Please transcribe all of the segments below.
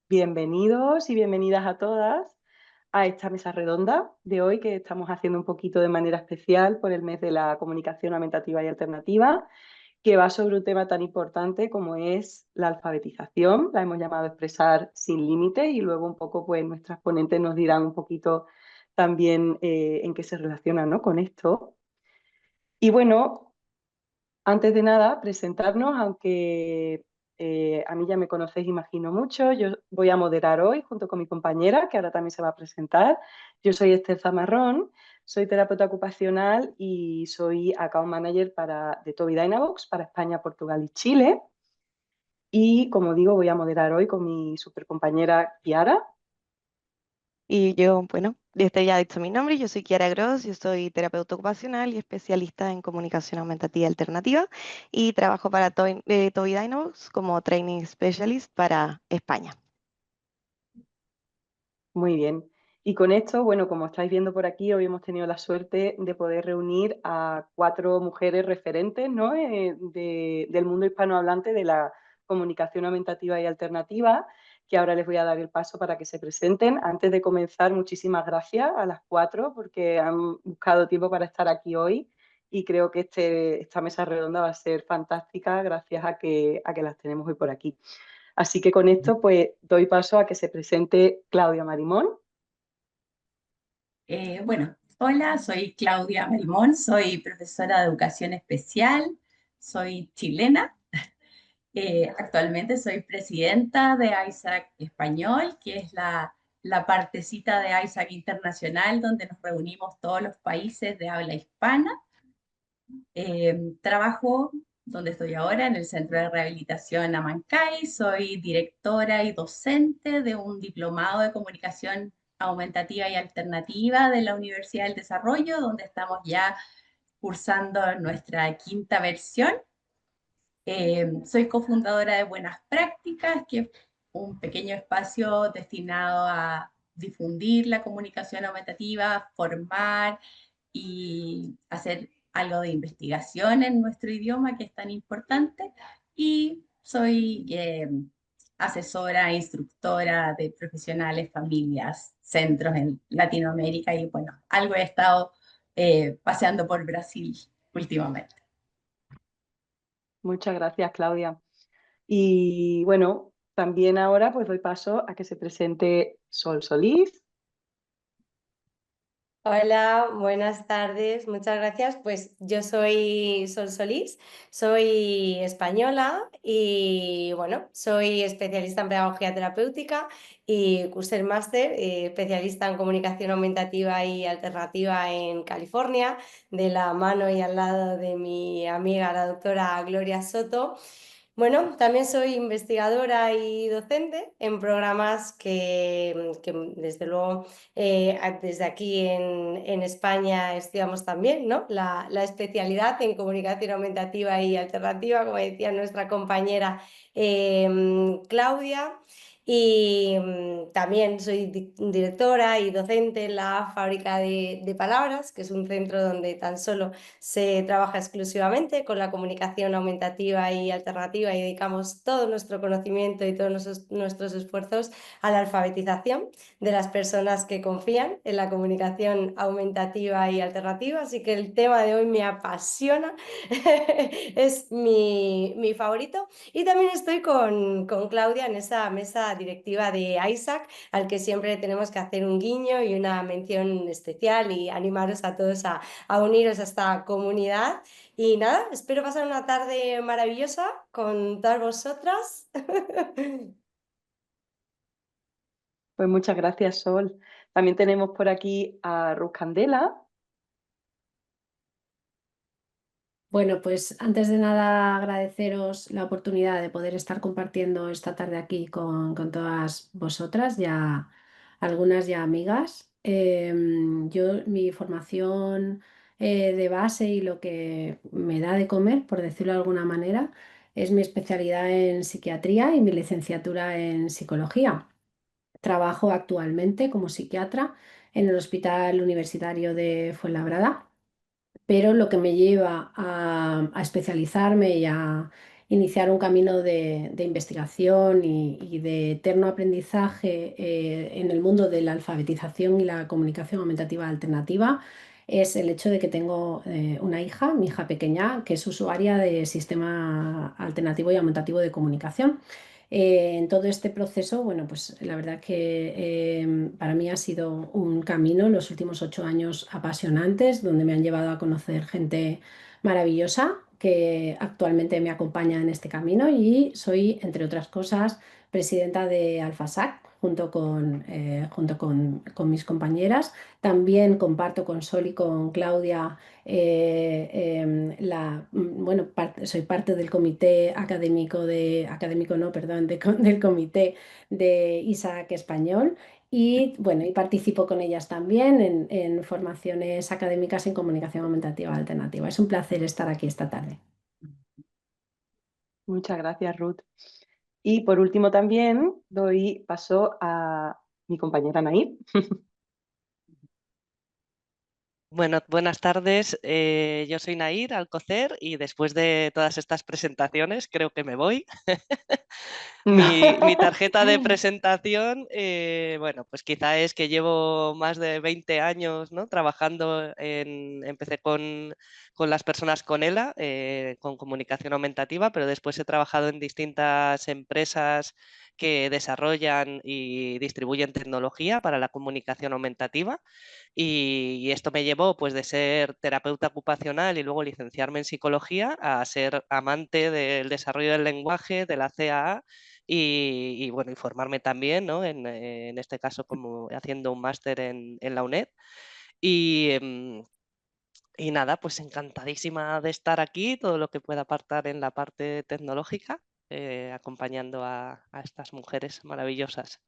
Bienvenidos y bienvenidas a todas a esta mesa redonda de hoy que estamos haciendo un poquito de manera especial por el mes de la comunicación aumentativa y alternativa, que va sobre un tema tan importante como es la alfabetización. La hemos llamado Expresar sin límites y luego un poco pues nuestras ponentes nos dirán un poquito también en qué se relaciona, ¿no?, con esto. Y bueno, antes de nada, presentarnos, aunque a mí ya me conocéis, imagino mucho. Yo voy a moderar hoy junto con mi compañera, que ahora también se va a presentar. Yo soy Esther Zamarrón, soy terapeuta ocupacional y soy account manager de Tobii Dynavox para España, Portugal y Chile. Y como digo, voy a moderar hoy con mi super compañera Kiara. Y yo, bueno, este ya he dicho mi nombre, yo soy Kiara Gross, yo soy terapeuta ocupacional y especialista en comunicación aumentativa y alternativa y trabajo para Tobii Dynavox como Training Specialist para España. Muy bien. Y con esto, bueno, como estáis viendo por aquí, hoy hemos tenido la suerte de poder reunir a 4 mujeres referentes, ¿no?, del mundo hispanohablante de la comunicación aumentativa y alternativa, que ahora les voy a dar el paso para que se presenten. Antes de comenzar, muchísimas gracias a las 4 porque han buscado tiempo para estar aquí hoy y creo que esta mesa redonda va a ser fantástica gracias a que las tenemos hoy por aquí. Así que con esto, pues doy paso a que se presente Claudia Marimón. Hola, soy Claudia Belmont, soy profesora de educación especial, soy chilena. Actualmente soy presidenta de ISAC Español, que es la partecita de ISAC Internacional donde nos reunimos todos los países de habla hispana. Trabajo donde estoy ahora, en el Centro de Rehabilitación Amancay. Soy directora y docente de un diplomado de comunicación aumentativa y alternativa de la Universidad del Desarrollo, donde estamos ya cursando nuestra quinta versión. Soy cofundadora de Buenas Prácticas, que es un pequeño espacio destinado a difundir la comunicación aumentativa, formar y hacer algo de investigación en nuestro idioma que es tan importante. Y soy asesora, instructora de profesionales, familias, centros en Latinoamérica y bueno, algo he estado paseando por Brasil últimamente. Muchas gracias, Claudia. Y bueno, también ahora pues doy paso a que se presente Sol Solís. Hola, buenas tardes, muchas gracias. Pues yo soy Sol Solís, soy española y bueno, soy especialista en pedagogía terapéutica y cursé el máster especialista en comunicación aumentativa y alternativa en California, de la mano y al lado de mi amiga la doctora Gloria Soto. Bueno, también soy investigadora y docente en programas que desde luego, desde aquí en España estudiamos también, ¿no? La especialidad en comunicación aumentativa y alternativa, como decía nuestra compañera Claudia. Y también soy directora y docente en la Fábrica de Palabras, que es un centro donde tan solo se trabaja exclusivamente con la comunicación aumentativa y alternativa y dedicamos todo nuestro conocimiento y todos nuestros esfuerzos a la alfabetización de las personas que confían en la comunicación aumentativa y alternativa. Así que el tema de hoy me apasiona, es mi favorito. Y también estoy con Claudia en esa mesa directiva de ISAC, al que siempre tenemos que hacer un guiño y una mención especial y animaros a todos a uniros a esta comunidad. Y nada, espero pasar una tarde maravillosa con todas vosotras. Pues muchas gracias, Sol. También tenemos por aquí a Ruth Candela. Bueno, pues antes de nada agradeceros la oportunidad de poder estar compartiendo esta tarde aquí con todas vosotras, ya algunas ya amigas. Mi formación de base y lo que me da de comer, por decirlo de alguna manera, es mi especialidad en psiquiatría y mi licenciatura en psicología. Trabajo actualmente como psiquiatra en el Hospital Universitario de Fuenlabrada, pero lo que me lleva a especializarme iniciar un camino de investigación y de eterno aprendizaje en el mundo de la alfabetización y la comunicación aumentativa alternativa es el hecho de que tengo una hija, mi hija pequeña, que es usuaria de sistema alternativo y aumentativo de comunicación. En todo este proceso, bueno, pues la verdad que para mí ha sido un camino, los últimos 8 años apasionantes, donde me han llevado a conocer gente maravillosa que actualmente me acompaña en este camino y soy, entre otras cosas, presidenta de AlphaSAC junto con mis compañeras. También comparto con Sol y con Claudia bueno, soy parte del comité académico no, perdón, del comité de Isaac Español. Y bueno, y participo con ellas también en formaciones académicas en comunicación aumentativa alternativa. Es un placer estar aquí esta tarde. Muchas gracias, Ruth. Y por último también doy paso a mi compañera Nair. Bueno, buenas tardes. Yo soy Nair Alcocer y después de todas estas presentaciones creo que me voy. Mi tarjeta de presentación, bueno, pues quizá es que llevo más de 20 años, ¿no? Trabajando empecé con las personas con ELA, con comunicación aumentativa, pero después he trabajado en distintas empresas que desarrollan y distribuyen tecnología para la comunicación aumentativa. Y esto me llevó pues de ser terapeuta ocupacional y luego licenciarme en psicología a ser amante del desarrollo del lenguaje, de la CAA y bueno, y formarme también, ¿no? En este caso como haciendo un máster en la UNED. Y, y nada, pues encantadísima de estar aquí, todo lo que pueda aportar en la parte tecnológica, acompañando a estas mujeres maravillosas.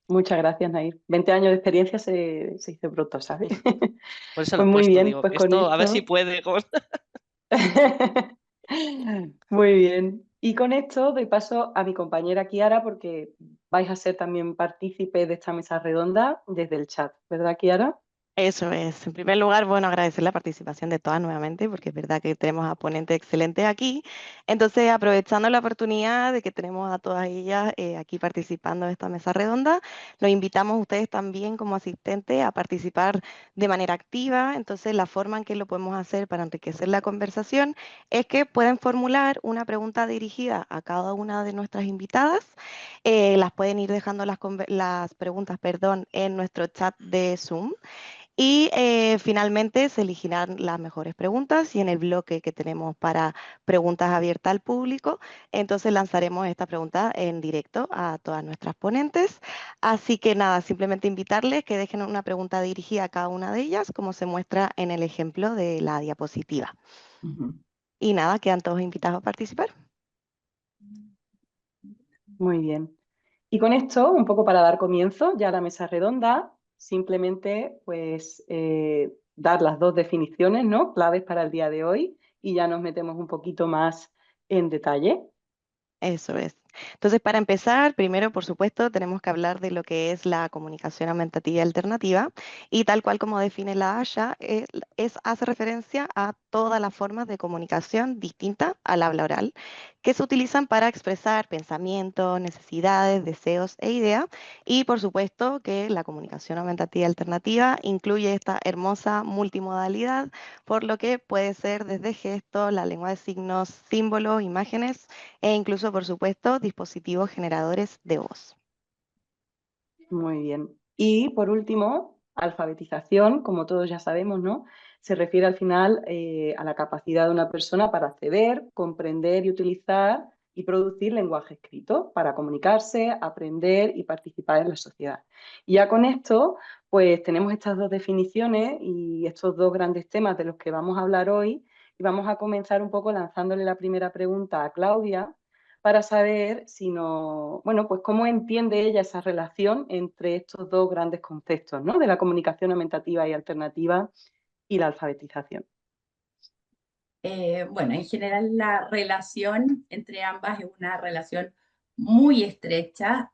Muchas gracias, Nair. 20 años de experiencia se hizo pronto, ¿sabes? Por eso lo Pues he muy puesto, bien, digo, pues que con esto a ver si esto... puede. Muy bien. Y con esto doy paso a mi compañera Kiara porque vais a ser también partícipes de esta mesa redonda desde el chat, ¿verdad, Kiara? Eso es. En primer lugar, bueno, agradecer la participación de todas nuevamente, porque es verdad que tenemos a ponentes excelentes aquí. Entonces, aprovechando la oportunidad de que tenemos a todas ellas aquí participando de esta mesa redonda, los invitamos a ustedes también como asistentes a participar de manera activa. Entonces, la forma en que lo podemos hacer para enriquecer la conversación es que pueden formular una pregunta dirigida a cada una de nuestras invitadas. Las pueden ir dejando las preguntas, perdón, en nuestro chat de Zoom. Y finalmente se elegirán las mejores preguntas y en el bloque que tenemos para preguntas abiertas al público, entonces lanzaremos esta pregunta en directo a todas nuestras ponentes. Así que nada, simplemente invitarles que dejen una pregunta dirigida a cada una de ellas, como se muestra en el ejemplo de la diapositiva. Y nada, quedan todos invitados a participar. Muy bien. Y con esto, un poco para dar comienzo ya a la mesa redonda, simplemente pues dar las dos definiciones, ¿no? Claves para el día de hoy y ya nos metemos un poquito más en detalle. Eso es. Entonces, para empezar, primero, por supuesto, tenemos que hablar de lo que es la comunicación aumentativa y alternativa, y tal cual como define la Haya, hace referencia a todas las formas de comunicación distintas al habla oral, que se utilizan para expresar pensamientos, necesidades, deseos e ideas, y por supuesto que la comunicación aumentativa y alternativa incluye esta hermosa multimodalidad, por lo que puede ser desde gestos, la lengua de signos, símbolos, imágenes, e incluso, por supuesto, dispositivos generadores de voz. Muy bien. Y por último, alfabetización, como todos ya sabemos, ¿no? Se refiere al final a la capacidad de una persona para acceder, comprender y utilizar y producir lenguaje escrito para comunicarse, aprender y participar en la sociedad. Y ya con esto, pues tenemos estas dos definiciones y estos dos grandes temas de los que vamos a hablar hoy. Y vamos a comenzar un poco lanzándole la primera pregunta a Claudia, para saber si no, bueno, pues cómo entiende ella esa relación entre estos dos grandes conceptos, ¿no? De la comunicación aumentativa y alternativa y la alfabetización. Bueno, en general la relación entre ambas es una relación muy estrecha,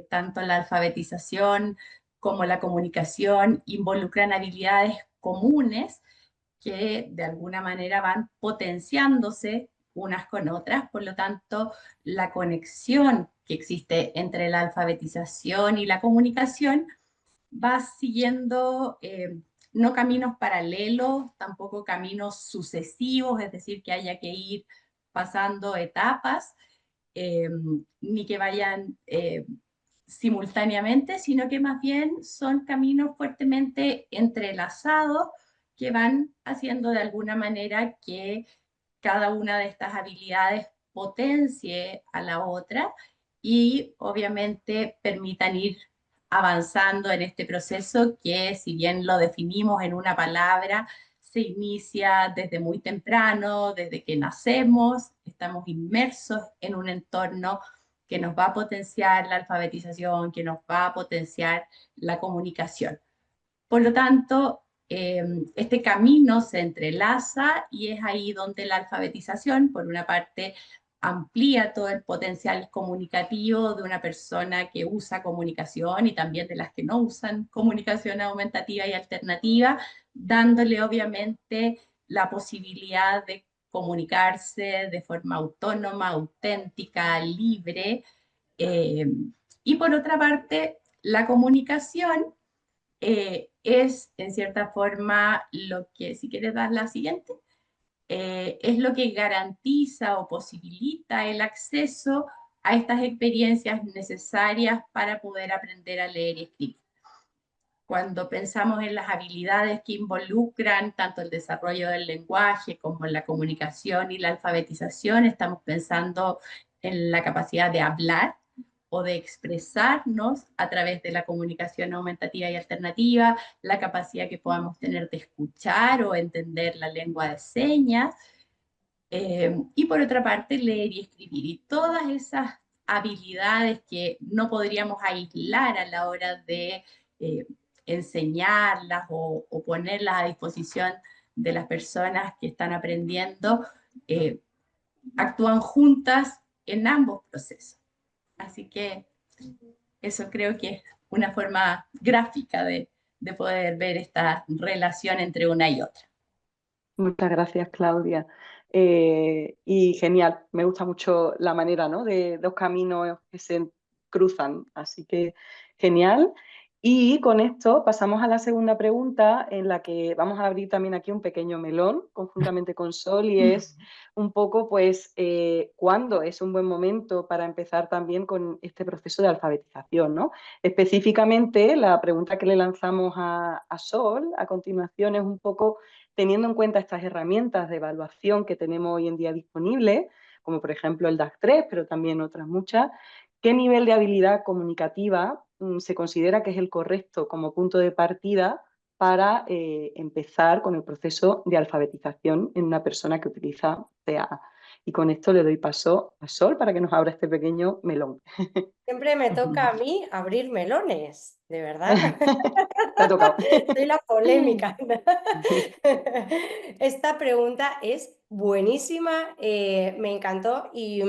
tanto la alfabetización como la comunicación involucran habilidades comunes que de alguna manera van potenciándose unas con otras, por lo tanto, la conexión que existe entre la alfabetización y la comunicación va siguiendo no caminos paralelos, tampoco caminos sucesivos, es decir, que haya que ir pasando etapas, eh, ni que vayan simultáneamente, sino que más bien son caminos fuertemente entrelazados que van haciendo de alguna manera que cada una de estas habilidades potencie a la otra y obviamente permitan ir avanzando en este proceso que, si bien lo definimos en una palabra, se inicia desde muy temprano, desde que nacemos, estamos inmersos en un entorno que nos va a potenciar la alfabetización, que nos va a potenciar la comunicación. Por lo tanto, este camino se entrelaza y es ahí donde la alfabetización, por una parte, amplía todo el potencial comunicativo de una persona que usa comunicación y también de las que no usan comunicación aumentativa y alternativa, dándole obviamente la posibilidad de comunicarse de forma autónoma, auténtica, libre. eh, y por otra parte, la comunicación es en cierta forma lo que, si quieres dar la siguiente, es lo que garantiza o posibilita el acceso a estas experiencias necesarias para poder aprender a leer y escribir. Cuando pensamos en las habilidades que involucran tanto el desarrollo del lenguaje como la comunicación y la alfabetización, estamos pensando en la capacidad de hablar o de expresarnos a través de la comunicación aumentativa y alternativa, la capacidad que podamos tener de escuchar o entender la lengua de señas, y por otra parte leer y escribir. Y todas esas habilidades que no podríamos aislar a la hora de enseñarlas o ponerlas a disposición de las personas que están aprendiendo, actúan juntas en ambos procesos. Así que eso creo que es una forma gráfica de poder ver esta relación entre una y otra. Muchas gracias, Claudia. Y genial, me gusta mucho la manera, ¿no?, de dos caminos que se cruzan, así que genial. Y con esto pasamos a la segunda pregunta, en la que vamos a abrir también aquí un pequeño melón conjuntamente con Sol, y es un poco, pues, ¿cuándo es un buen momento para empezar también con este proceso de alfabetización, ¿no? Específicamente, la pregunta que le lanzamos a Sol a continuación es un poco, teniendo en cuenta estas herramientas de evaluación que tenemos hoy en día disponibles, como por ejemplo el DAC3, pero también otras muchas, ¿qué nivel de habilidad comunicativa se considera que es el correcto como punto de partida para empezar con el proceso de alfabetización en una persona que utiliza CAA? Y con esto le doy paso a Sol para que nos abra este pequeño melón. Siempre me toca a mí abrir melones, de verdad. Te ha tocado. Soy la polémica. Esta pregunta es buenísima, me encantó, y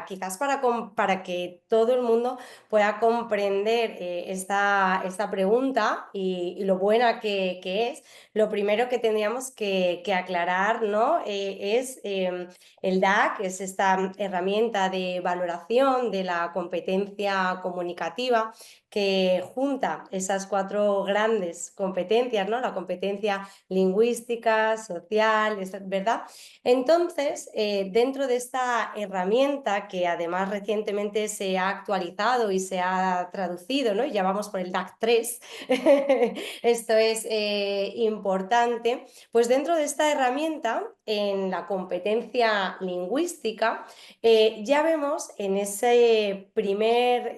quizás para que todo el mundo pueda comprender esta pregunta y lo buena que es, lo primero que tendríamos que aclarar, ¿no? Es el DAC, es esta herramienta de valoración de la competencia comunicativa que junta esas 4 grandes competencias, ¿no? La competencia lingüística, social, ¿verdad? Entonces, dentro de esta herramienta, que además recientemente se ha actualizado y se ha traducido, ¿no? Y ya vamos por el DAC3, esto es importante, pues dentro de esta herramienta, en la competencia lingüística, ya vemos en ese primer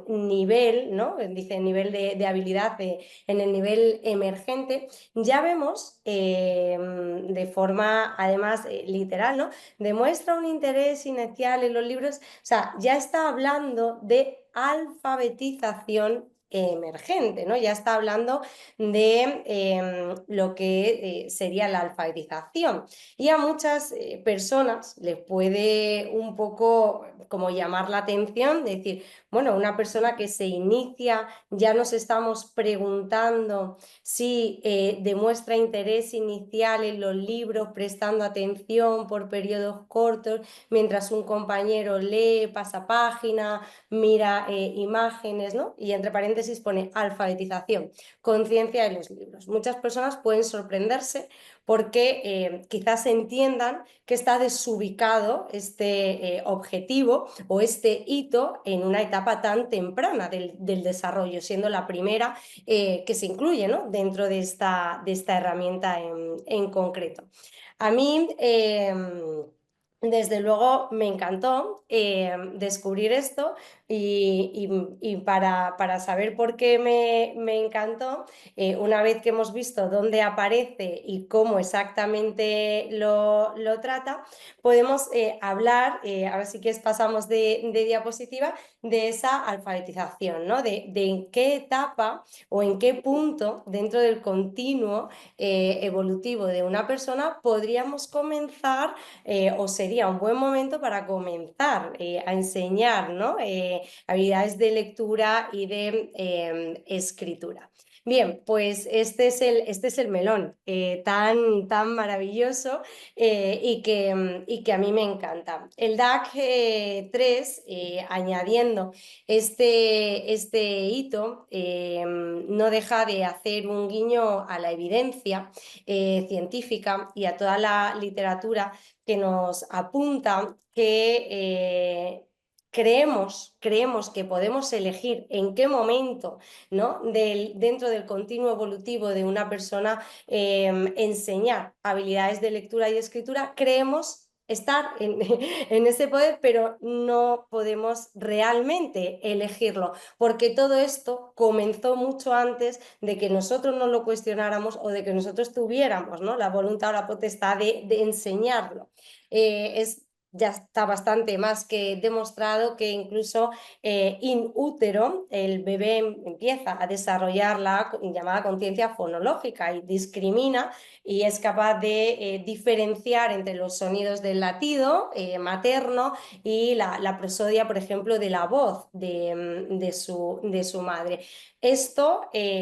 nivel, ¿no? Dice nivel de habilidad, en el nivel emergente, ya vemos de forma además literal, ¿no? Demuestra un interés inicial en los libros, o sea, ya está hablando de alfabetización emergente, ¿no? Ya está hablando de lo que sería la alfabetización. Y a muchas personas les puede un poco como llamar la atención, decir, bueno, una persona que se inicia, ya nos estamos preguntando si demuestra interés inicial en los libros, prestando atención por periodos cortos, mientras un compañero lee, pasa página, mira imágenes, ¿no? Y entre paréntesis pone alfabetización, conciencia de los libros. Muchas personas pueden sorprenderse porque quizás entiendan que está desubicado este objetivo o este hito en una etapa tan temprana del desarrollo, siendo la primera que se incluye, ¿no? Dentro de esta herramienta en concreto. A mí, desde luego, me encantó descubrir esto y para saber por qué me encantó, una vez que hemos visto dónde aparece y cómo exactamente lo trata, podemos hablar, ahora sí que pasamos de diapositiva, de esa alfabetización, ¿no? De en qué etapa o en qué punto dentro del continuo evolutivo de una persona podríamos comenzar o sería un buen momento para comenzar a enseñar, ¿no? Habilidades de lectura y de escritura. Bien, pues este es el melón tan maravilloso y que a mí me encanta. El DAC 3, añadiendo este hito, no deja de hacer un guiño a la evidencia científica y a toda la literatura que nos apunta que creemos que podemos elegir en qué momento, ¿no? dentro del continuo evolutivo de una persona enseñar habilidades de lectura y escritura, creemos estar en ese poder, pero no podemos realmente elegirlo, porque todo esto comenzó mucho antes de que nosotros no lo cuestionáramos o de que nosotros tuviéramos, ¿no? la voluntad o la potestad de enseñarlo. Ya está bastante más que demostrado que incluso in útero el bebé empieza a desarrollar la llamada conciencia fonológica y discrimina y es capaz de diferenciar entre los sonidos del latido materno y la prosodia, por ejemplo, de la voz de su madre. Esto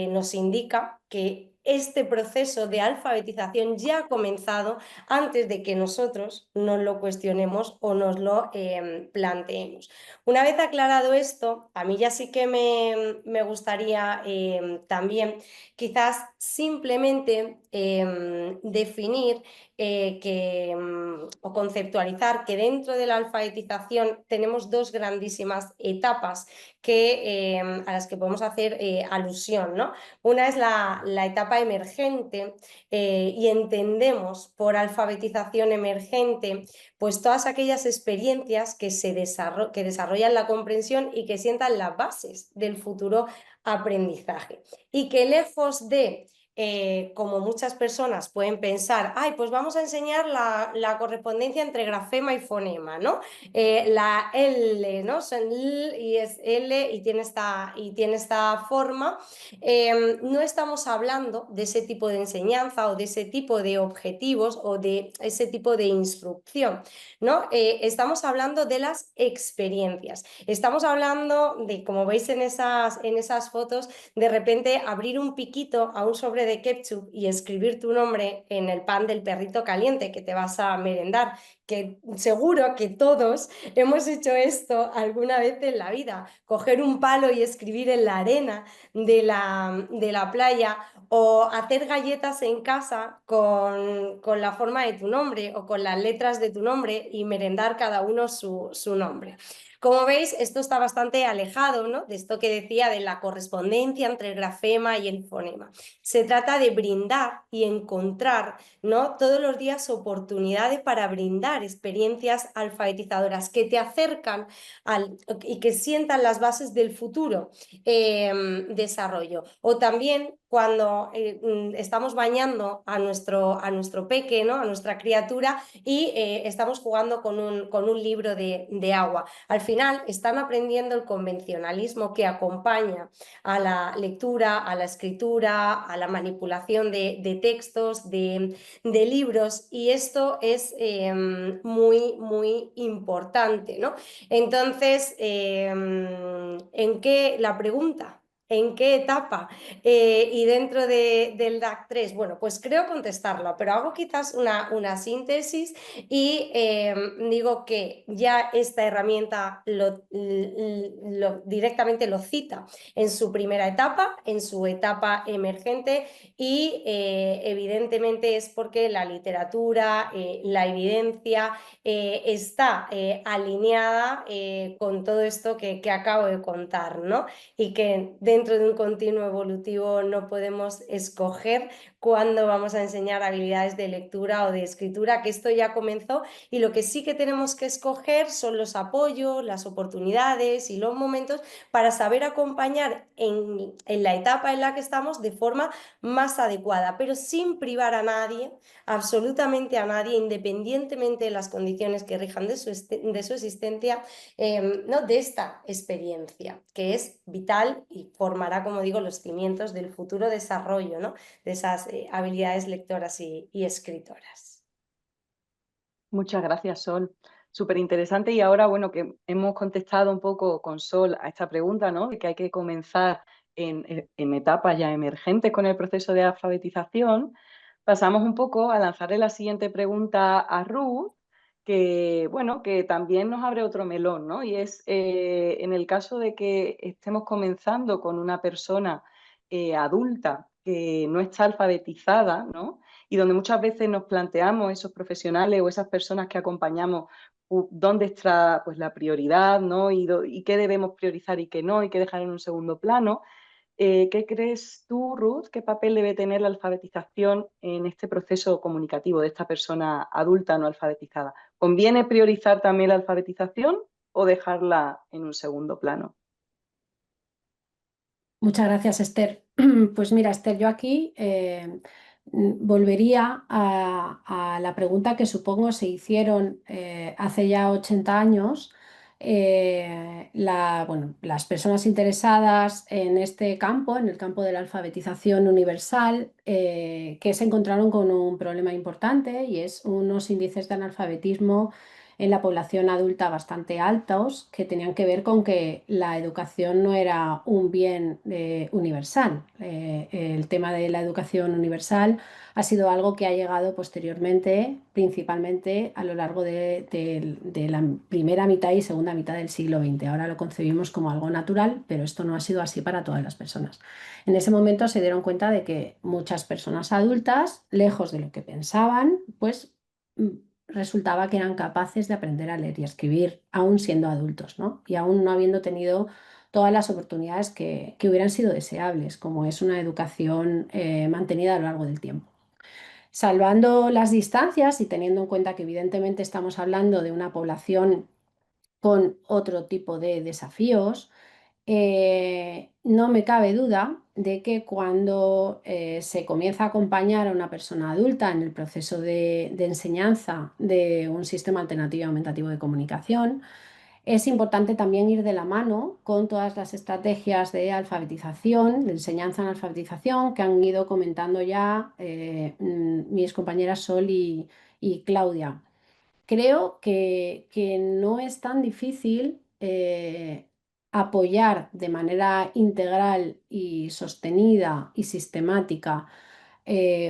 nos indica que este proceso de alfabetización ya ha comenzado antes de que nosotros nos lo cuestionemos o nos lo planteemos. Una vez aclarado esto, a mí ya sí que me gustaría también quizás simplemente definir o conceptualizar que dentro de la alfabetización tenemos dos grandísimas etapas a las que podemos hacer alusión, ¿no? Una es la etapa emergente y entendemos por alfabetización emergente pues todas aquellas experiencias que desarrollan la comprensión y que sientan las bases del futuro aprendizaje. Y que lejos de como muchas personas pueden pensar, ay, pues vamos a enseñar la correspondencia entre grafema y fonema, ¿no? La L, ¿no? Son L y es L y tiene esta forma. No estamos hablando de ese tipo de enseñanza o de ese tipo de objetivos o de ese tipo de instrucción, ¿no? Estamos hablando de las experiencias. Estamos hablando de, como veis en esas fotos, de repente abrir un piquito a un sobre de ketchup y escribir tu nombre en el pan del perrito caliente que te vas a merendar, que seguro que todos hemos hecho esto alguna vez en la vida, coger un palo y escribir en la arena de la playa o hacer galletas en casa con la forma de tu nombre o con las letras de tu nombre y merendar cada uno su nombre. Como veis, esto está bastante alejado, ¿no? De esto que decía de la correspondencia entre el grafema y el fonema. Se trata de brindar y encontrar, ¿no? Todos los días oportunidades para brindar experiencias alfabetizadoras que te acercan y que sientan las bases del futuro desarrollo. O también cuando estamos bañando a nuestro peque, ¿no? A nuestra criatura, y estamos jugando con un libro de agua. Al final están aprendiendo el convencionalismo que acompaña a la lectura, a la escritura, a la manipulación de textos, de libros, y esto es muy, muy importante, ¿no? Entonces, ¿en qué la pregunta? ¿En qué etapa? Y dentro del DAC 3, bueno, pues creo contestarlo, pero hago quizás una síntesis y digo que ya esta herramienta directamente lo cita en su primera etapa, en su etapa emergente, y evidentemente es porque la literatura, la evidencia está alineada con todo esto que acabo de contar, ¿no? Y que dentro de un continuo evolutivo no podemos escoger cuándo vamos a enseñar habilidades de lectura o de escritura, que esto ya comenzó, y lo que sí que tenemos que escoger son los apoyos, las oportunidades y los momentos para saber acompañar en la etapa en la que estamos de forma más adecuada, pero sin privar a nadie, absolutamente a nadie, independientemente de las condiciones que rijan de su existencia, ¿no? De esta experiencia, que es vital y formará, como digo, los cimientos del futuro desarrollo, ¿no? De esas habilidades lectoras y escritoras. Muchas gracias, Sol. Súper interesante. Y ahora, bueno, que hemos contestado un poco con Sol a esta pregunta, ¿no? De que hay que comenzar en etapas ya emergentes con el proceso de alfabetización, pasamos un poco a lanzarle la siguiente pregunta a Ruth, que, bueno, que también nos abre otro melón, ¿no? Y es, en el caso de que estemos comenzando con una persona adulta que no está alfabetizada, ¿no? Y donde muchas veces nos planteamos esos profesionales o esas personas que acompañamos, dónde está pues, la prioridad, ¿no? Y qué debemos priorizar y qué no, y qué dejar en un segundo plano. ¿Qué crees tú, Ruth? ¿Qué papel debe tener la alfabetización en este proceso comunicativo de esta persona adulta no alfabetizada? ¿Conviene priorizar también la alfabetización o dejarla en un segundo plano? Muchas gracias, Esther. Pues mira, Esther, yo aquí volvería a la pregunta que supongo se hicieron hace ya 80 años. Bueno, las personas interesadas en este campo, en el campo de la alfabetización universal, que se encontraron con un problema importante, y es unos índices de analfabetismo en la población adulta bastante altos, que tenían que ver con que la educación no era un bien universal. El tema de la educación universal ha sido algo que ha llegado posteriormente, principalmente a lo largo de la primera mitad y segunda mitad del siglo XX. Ahora lo concebimos como algo natural, pero esto no ha sido así para todas las personas. En ese momento se dieron cuenta de que muchas personas adultas, lejos de lo que pensaban, pues resultaba que eran capaces de aprender a leer y a escribir, aún siendo adultos, ¿no? Y aún no habiendo tenido todas las oportunidades que hubieran sido deseables, como es una educación mantenida a lo largo del tiempo. Salvando las distancias y teniendo en cuenta que evidentemente estamos hablando de una población con otro tipo de desafíos, no me cabe duda de que cuando se comienza a acompañar a una persona adulta en el proceso de enseñanza de un sistema alternativo y aumentativo de comunicación, es importante también ir de la mano con todas las estrategias de alfabetización, de enseñanza en alfabetización, que han ido comentando ya mis compañeras Sol y Claudia. Creo que no es tan difícil apoyar de manera integral y sostenida y sistemática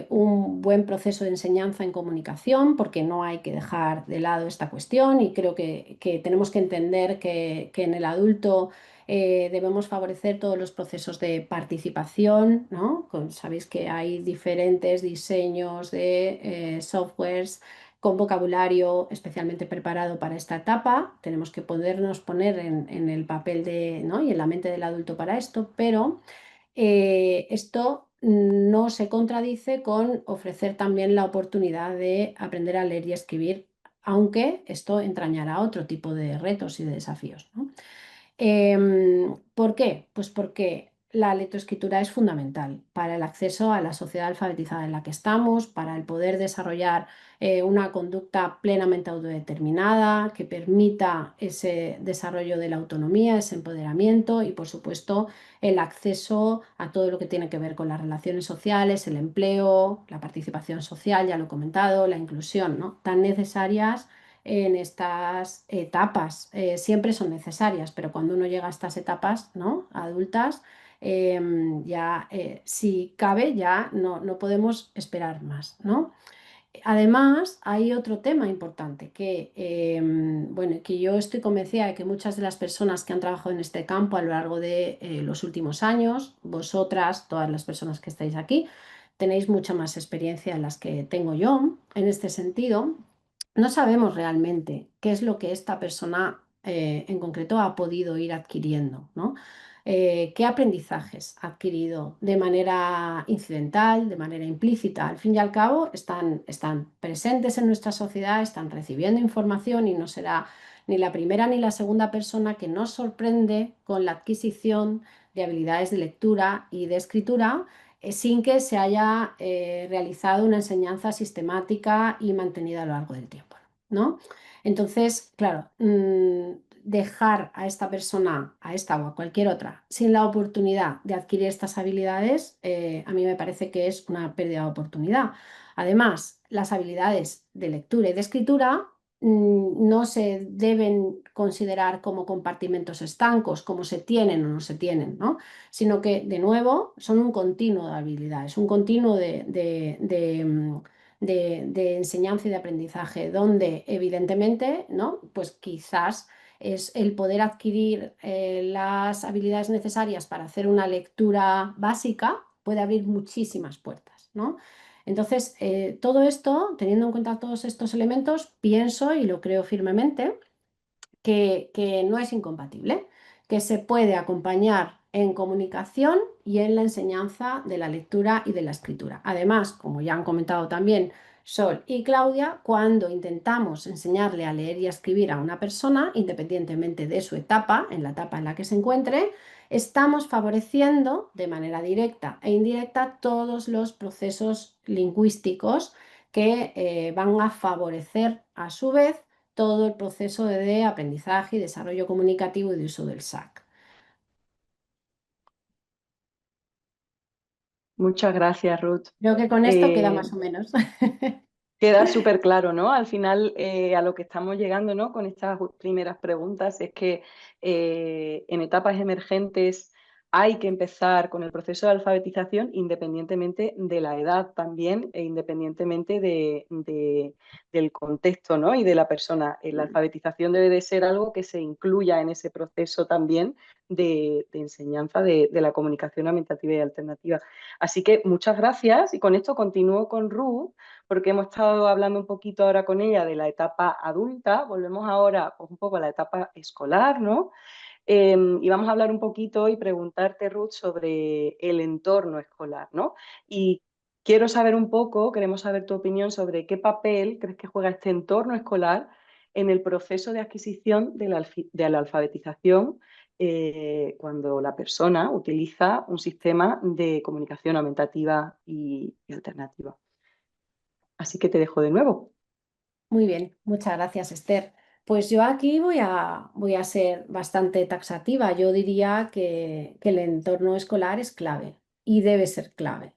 un buen proceso de enseñanza en comunicación, porque no hay que dejar de lado esta cuestión, y creo que tenemos que entender que en el adulto debemos favorecer todos los procesos de participación, ¿no? Sabéis que hay diferentes diseños de softwares con vocabulario especialmente preparado para esta etapa. Tenemos que podernos poner en el papel ¿no? y en la mente del adulto para esto, pero esto no se contradice con ofrecer también la oportunidad de aprender a leer y escribir, aunque esto entrañará otro tipo de retos y de desafíos, ¿no? ¿Por qué? Pues porque la lectoescritura es fundamental para el acceso a la sociedad alfabetizada en la que estamos, para el poder desarrollar una conducta plenamente autodeterminada que permita ese desarrollo de la autonomía, ese empoderamiento y, por supuesto, el acceso a todo lo que tiene que ver con las relaciones sociales, el empleo, la participación social, ya lo he comentado, la inclusión, ¿no? Tan necesarias en estas etapas. Siempre son necesarias, pero cuando uno llega a estas etapas, ¿no?, adultas, ya si cabe, ya no podemos esperar más, ¿no? Además, hay otro tema importante bueno, que yo estoy convencida de que muchas de las personas que han trabajado en este campo a lo largo de los últimos años, vosotras, todas las personas que estáis aquí, tenéis mucha más experiencia en las que tengo yo en este sentido. No sabemos realmente qué es lo que esta persona en concreto ha podido ir adquiriendo, ¿no? ¿Qué aprendizajes ha adquirido de manera incidental, de manera implícita? Al fin y al cabo, están presentes en nuestra sociedad, están recibiendo información y no será ni la primera ni la segunda persona que nos sorprende con la adquisición de habilidades de lectura y de escritura sin que se haya realizado una enseñanza sistemática y mantenida a lo largo del tiempo, ¿no? Entonces, claro, dejar a esta persona, a esta o a cualquier otra, sin la oportunidad de adquirir estas habilidades, a mí me parece que es una pérdida de oportunidad. Además, las habilidades de lectura y de escritura no se deben considerar como compartimentos estancos, como se tienen o no se tienen, ¿no? Sino que, de nuevo, son un continuo de habilidades, un continuo de enseñanza y de aprendizaje, donde evidentemente, ¿no?, pues quizás es el poder adquirir las habilidades necesarias para hacer una lectura básica puede abrir muchísimas puertas, ¿no? Entonces, todo esto, teniendo en cuenta todos estos elementos, pienso y lo creo firmemente que no es incompatible, que se puede acompañar en comunicación y en la enseñanza de la lectura y de la escritura. Además, como ya han comentado también Sol y Claudia, cuando intentamos enseñarle a leer y a escribir a una persona, independientemente de su etapa, en la etapa en la que se encuentre, estamos favoreciendo de manera directa e indirecta todos los procesos lingüísticos que van a favorecer a su vez todo el proceso de aprendizaje y desarrollo comunicativo y de uso del SAC. Muchas gracias, Ruth. Creo que con esto queda más o menos. Queda súper claro, ¿no? Al final, a lo que estamos llegando, ¿no?, con estas primeras preguntas es que en etapas emergentes hay que empezar con el proceso de alfabetización independientemente de la edad también e independientemente del contexto, ¿no?, y de la persona. La alfabetización debe de ser algo que se incluya en ese proceso también de enseñanza de la comunicación aumentativa y alternativa. Así que muchas gracias y con esto continúo con Ruth, porque hemos estado hablando un poquito ahora con ella de la etapa adulta, volvemos ahora pues, un poco a la etapa escolar, ¿no? Y vamos a hablar un poquito y preguntarte, Ruth, sobre el entorno escolar, ¿no? Y quiero saber un poco, queremos saber tu opinión sobre qué papel crees que juega este entorno escolar en el proceso de adquisición de la alfabetización cuando la persona utiliza un sistema de comunicación aumentativa y alternativa. Así que te dejo de nuevo. Muy bien, muchas gracias, Esther. Pues yo aquí voy a ser bastante taxativa. Yo diría que el entorno escolar es clave y debe ser clave.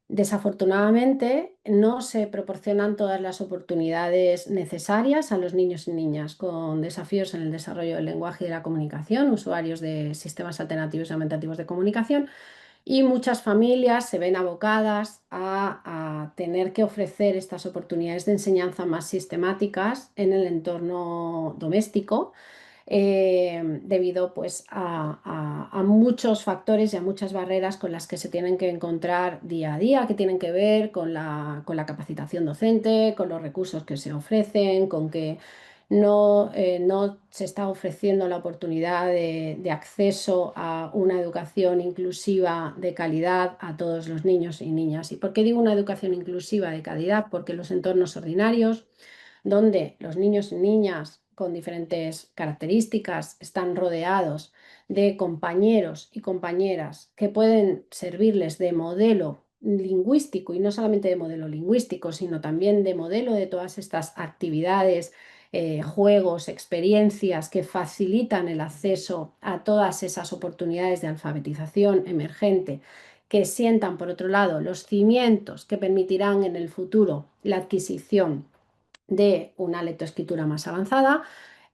Desafortunadamente, no se proporcionan todas las oportunidades necesarias a los niños y niñas con desafíos en el desarrollo del lenguaje y de la comunicación, usuarios de sistemas alternativos y aumentativos de comunicación, y muchas familias se ven abocadas a tener que ofrecer estas oportunidades de enseñanza más sistemáticas en el entorno doméstico debido pues, a muchos factores y a muchas barreras con las que se tienen que encontrar día a día, que tienen que ver con la capacitación docente, con los recursos que se ofrecen, con que no se está ofreciendo la oportunidad de acceso a una educación inclusiva de calidad a todos los niños y niñas. ¿Y por qué digo una educación inclusiva de calidad? Porque los entornos ordinarios donde los niños y niñas con diferentes características, están rodeados de compañeros y compañeras que pueden servirles de modelo lingüístico, y no solamente de modelo lingüístico, sino también de modelo de todas estas actividades, juegos, experiencias que facilitan el acceso a todas esas oportunidades de alfabetización emergente, que sientan, por otro lado, los cimientos que permitirán en el futuro la adquisición de una lectoescritura más avanzada.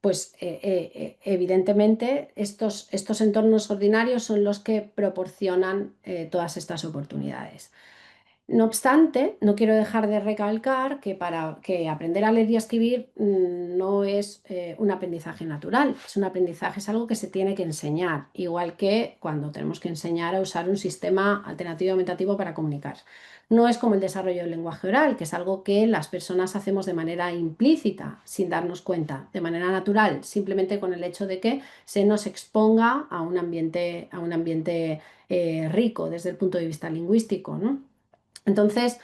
Pues evidentemente estos entornos ordinarios son los que proporcionan todas estas oportunidades. No obstante, no quiero dejar de recalcar que para que aprender a leer y a escribir no es un aprendizaje natural, es un aprendizaje, es algo que se tiene que enseñar, igual que cuando tenemos que enseñar a usar un sistema alternativo aumentativo para comunicar. No es como el desarrollo del lenguaje oral, que es algo que las personas hacemos de manera implícita, sin darnos cuenta, de manera natural, simplemente con el hecho de que se nos exponga a un ambiente rico desde el punto de vista lingüístico, ¿no? Entonces,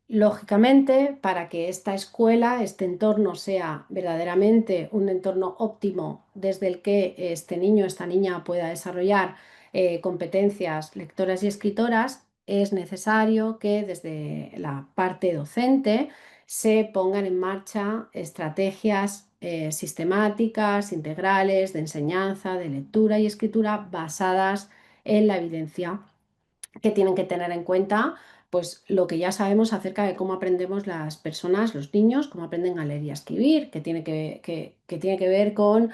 lógicamente, para que esta escuela, este entorno sea verdaderamente un entorno óptimo desde el que este niño, esta niña pueda desarrollar competencias lectoras y escritoras, es necesario que desde la parte docente se pongan en marcha estrategias sistemáticas, integrales, de enseñanza, de lectura y escritura basadas en la evidencia, que tienen que tener en cuenta pues lo que ya sabemos acerca de cómo aprendemos las personas, los niños, cómo aprenden a leer y a escribir, que tiene que tiene que ver con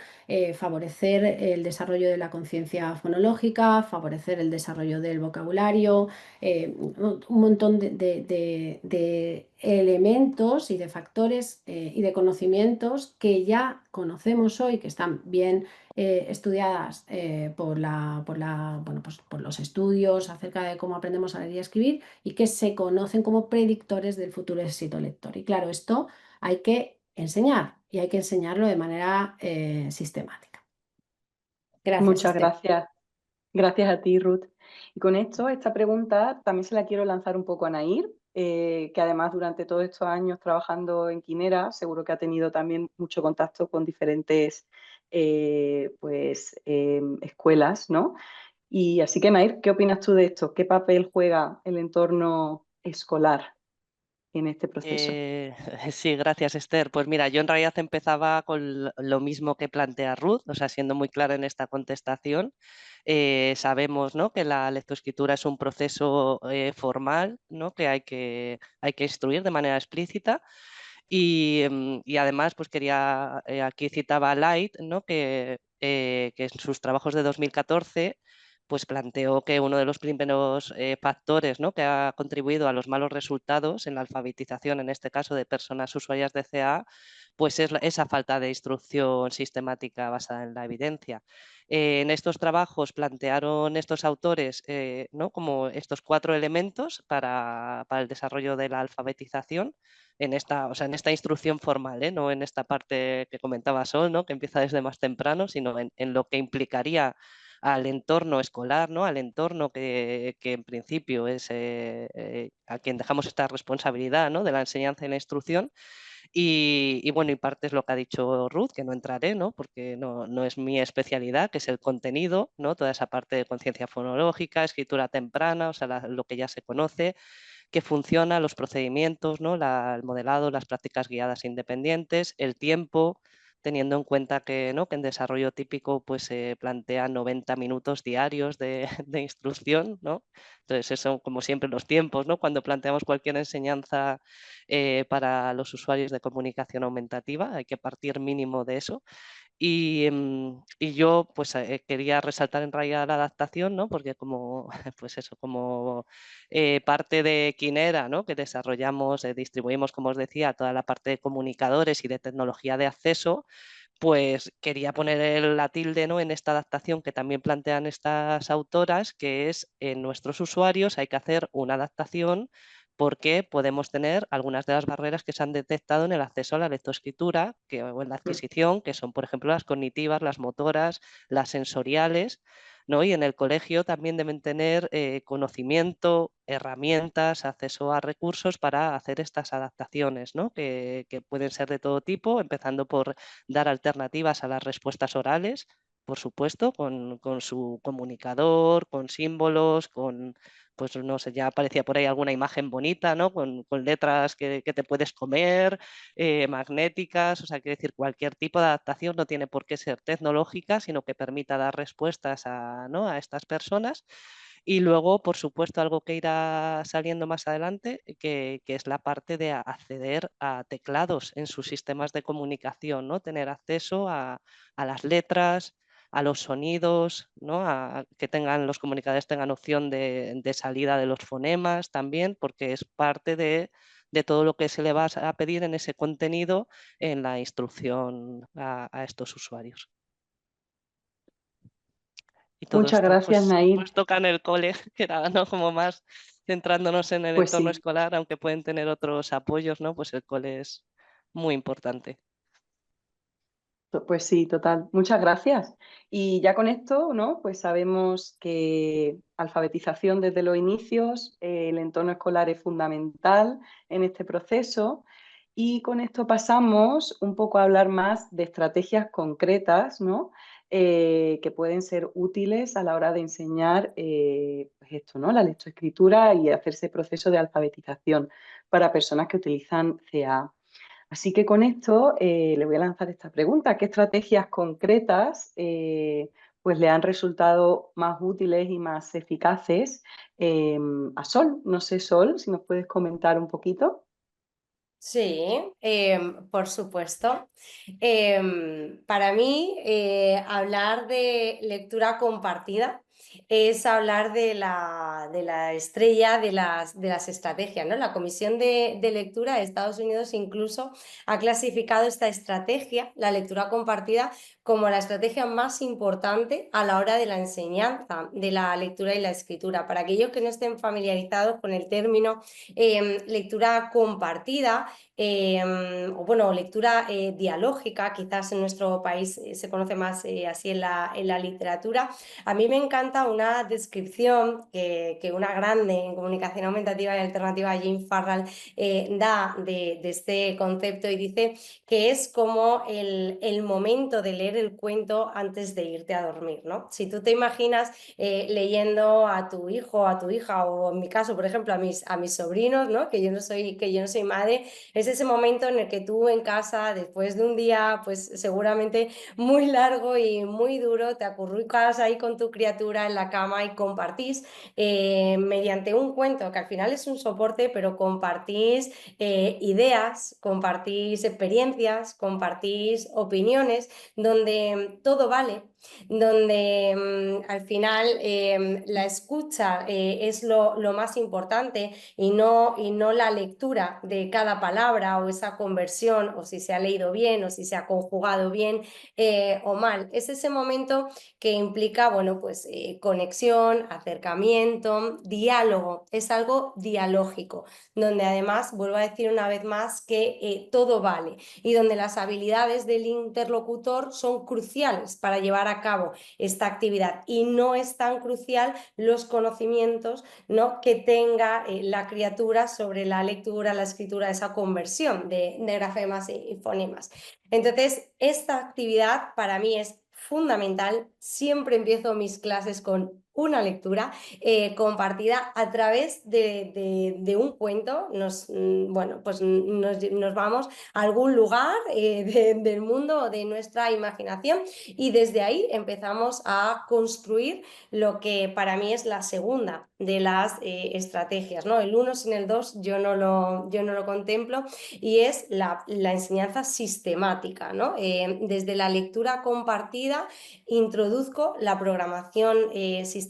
favorecer el desarrollo de la conciencia fonológica, favorecer el desarrollo del vocabulario, un montón de elementos y de factores y de conocimientos que ya conocemos hoy, que están bien estudiadas por los estudios acerca de cómo aprendemos a leer y a escribir, y que se conocen como predictores del futuro éxito lector. Y claro, esto hay que enseñar, y hay que enseñarlo de manera sistemática. Gracias, Muchas Esther. gracias. Gracias a ti, Ruth. Y con esto, esta pregunta también se la quiero lanzar un poco a Nair, que además durante todos estos años trabajando en Quinera, seguro que ha tenido también mucho contacto con diferentes escuelas, ¿no? Y así que, Nair, ¿qué opinas tú de esto? ¿Qué papel juega el entorno escolar en este proceso? Sí, gracias, Esther. Pues mira, yo en realidad empezaba con lo mismo que plantea Ruth, o sea, siendo muy clara en esta contestación. Sabemos, ¿no?, que la lectoescritura es un proceso formal, ¿no?, que hay que instruir de manera explícita. Y además, pues quería, aquí citaba a Light, ¿no?, que en sus trabajos de 2014 pues planteó que uno de los primeros factores, ¿no?, que ha contribuido a los malos resultados en la alfabetización, en este caso de personas usuarias de CA, pues es esa falta de instrucción sistemática basada en la evidencia. En estos trabajos plantearon estos autores, ¿no?, como estos 4 elementos para el desarrollo de la alfabetización en esta, o sea, en esta instrucción formal, no en esta parte que comentaba Sol, ¿no?, que empieza desde más temprano, sino en lo que implicaría al entorno escolar, ¿no?, al entorno que en principio es a quien dejamos esta responsabilidad, ¿no?, de la enseñanza y la instrucción. Y bueno, y parte es lo que ha dicho Ruth, que no entraré, ¿no?, porque no es mi especialidad, que es el contenido, ¿no?, toda esa parte de conciencia fonológica, escritura temprana, o sea, lo que ya se conoce, que funciona, los procedimientos, ¿no?, el modelado, las prácticas guiadas independientes, el tiempo, teniendo en cuenta que, ¿no?, que en desarrollo típico pues, se plantean 90 minutos diarios de instrucción, ¿no? Entonces, eso, como siempre, los tiempos, ¿no?, cuando planteamos cualquier enseñanza para los usuarios de comunicación aumentativa, hay que partir mínimo de eso. Y yo pues quería resaltar en realidad la adaptación, ¿no?, porque como, pues eso, como parte de Quinera, ¿no?, que desarrollamos, distribuimos, como os decía, toda la parte de comunicadores y de tecnología de acceso, pues quería poner la tilde, ¿no?, en esta adaptación que también plantean estas autoras, que es en nuestros usuarios hay que hacer una adaptación porque podemos tener algunas de las barreras que se han detectado en el acceso a la lectoescritura o en la adquisición, que son, por ejemplo, las cognitivas, las motoras, las sensoriales, ¿no? Y en el colegio también deben tener conocimiento, herramientas, acceso a recursos para hacer estas adaptaciones, ¿no? Que pueden ser de todo tipo, empezando por dar alternativas a las respuestas orales, por supuesto, con su comunicador, con símbolos, pues no sé, ya aparecía por ahí alguna imagen bonita, ¿no? Con letras que te puedes comer, magnéticas, o sea, quiere decir, cualquier tipo de adaptación no tiene por qué ser tecnológica, sino que permita dar respuestas ¿no? a estas personas. Y luego, por supuesto, algo que irá saliendo más adelante, que es la parte de acceder a teclados en sus sistemas de comunicación, ¿no? Tener acceso a las letras, a los sonidos, ¿no? A que los comunicadores tengan opción de salida de los fonemas también, porque es parte de todo lo que se le va a pedir en ese contenido en la instrucción a estos usuarios. Y todo Muchas esto gracias, Nair. pues toca en el cole, que era, ¿no? Como más centrándonos en el Pues entorno sí. escolar, aunque pueden tener otros apoyos, ¿no? Pues el cole es muy importante. Pues sí, total. Muchas gracias. Y ya con esto, ¿no? Pues sabemos que alfabetización desde los inicios, el entorno escolar es fundamental en este proceso. Y con esto pasamos un poco a hablar más de estrategias concretas, ¿no? Que pueden ser útiles a la hora de enseñar pues esto, ¿no? La lectoescritura y hacerse proceso de alfabetización para personas que utilizan CA. Así que con esto le voy a lanzar esta pregunta. ¿Qué estrategias concretas pues le han resultado más útiles y más eficaces a Sol? No sé, Sol, si nos puedes comentar un poquito. Sí, por supuesto. Para mí, hablar de lectura compartida es hablar de la estrella de las estrategias, ¿no? La Comisión de Lectura de Estados Unidos incluso ha clasificado esta estrategia, la lectura compartida, como la estrategia más importante a la hora de la enseñanza de la lectura y la escritura. Para aquellos que no estén familiarizados con el término lectura compartida, o bueno, lectura dialógica, quizás en nuestro país se conoce más así en la literatura. A mí me encanta una descripción que una grande en comunicación aumentativa y alternativa, Jane Farrell, da de este concepto, y dice que es como el momento de leer el cuento antes de irte a dormir, ¿no? Si tú te imaginas leyendo a tu hijo, a tu hija, o en mi caso, por ejemplo, a mis sobrinos, ¿no? Que yo no soy madre, es ese momento en el que tú en casa, después de un día, pues seguramente muy largo y muy duro, te acurrucas ahí con tu criatura en la cama y compartís mediante un cuento, que al final es un soporte, pero compartís ideas, compartís experiencias, compartís opiniones, donde todo vale, donde al final la escucha es lo más importante, y no la lectura de cada palabra o esa conversión, o si se ha leído bien o si se ha conjugado bien o mal. Es ese momento que implica, bueno, pues conexión, acercamiento, diálogo. Es algo dialógico, donde además, vuelvo a decir una vez más, que todo vale, y donde las habilidades del interlocutor son cruciales para llevar a cabo esta actividad, y no es tan crucial los conocimientos, ¿no?, que tenga la criatura sobre la lectura, la escritura, esa conversión de grafemas y fonemas. Entonces, esta actividad para mí es fundamental. Siempre empiezo mis clases con una lectura compartida a través de un cuento. Bueno, pues nos vamos a algún lugar del mundo o de nuestra imaginación, y desde ahí empezamos a construir lo que para mí es la segunda de las estrategias, ¿no? El 1 sin el 2 yo no lo contemplo, y es la enseñanza sistemática, ¿no? Desde la lectura compartida introduzco la programación sistemática.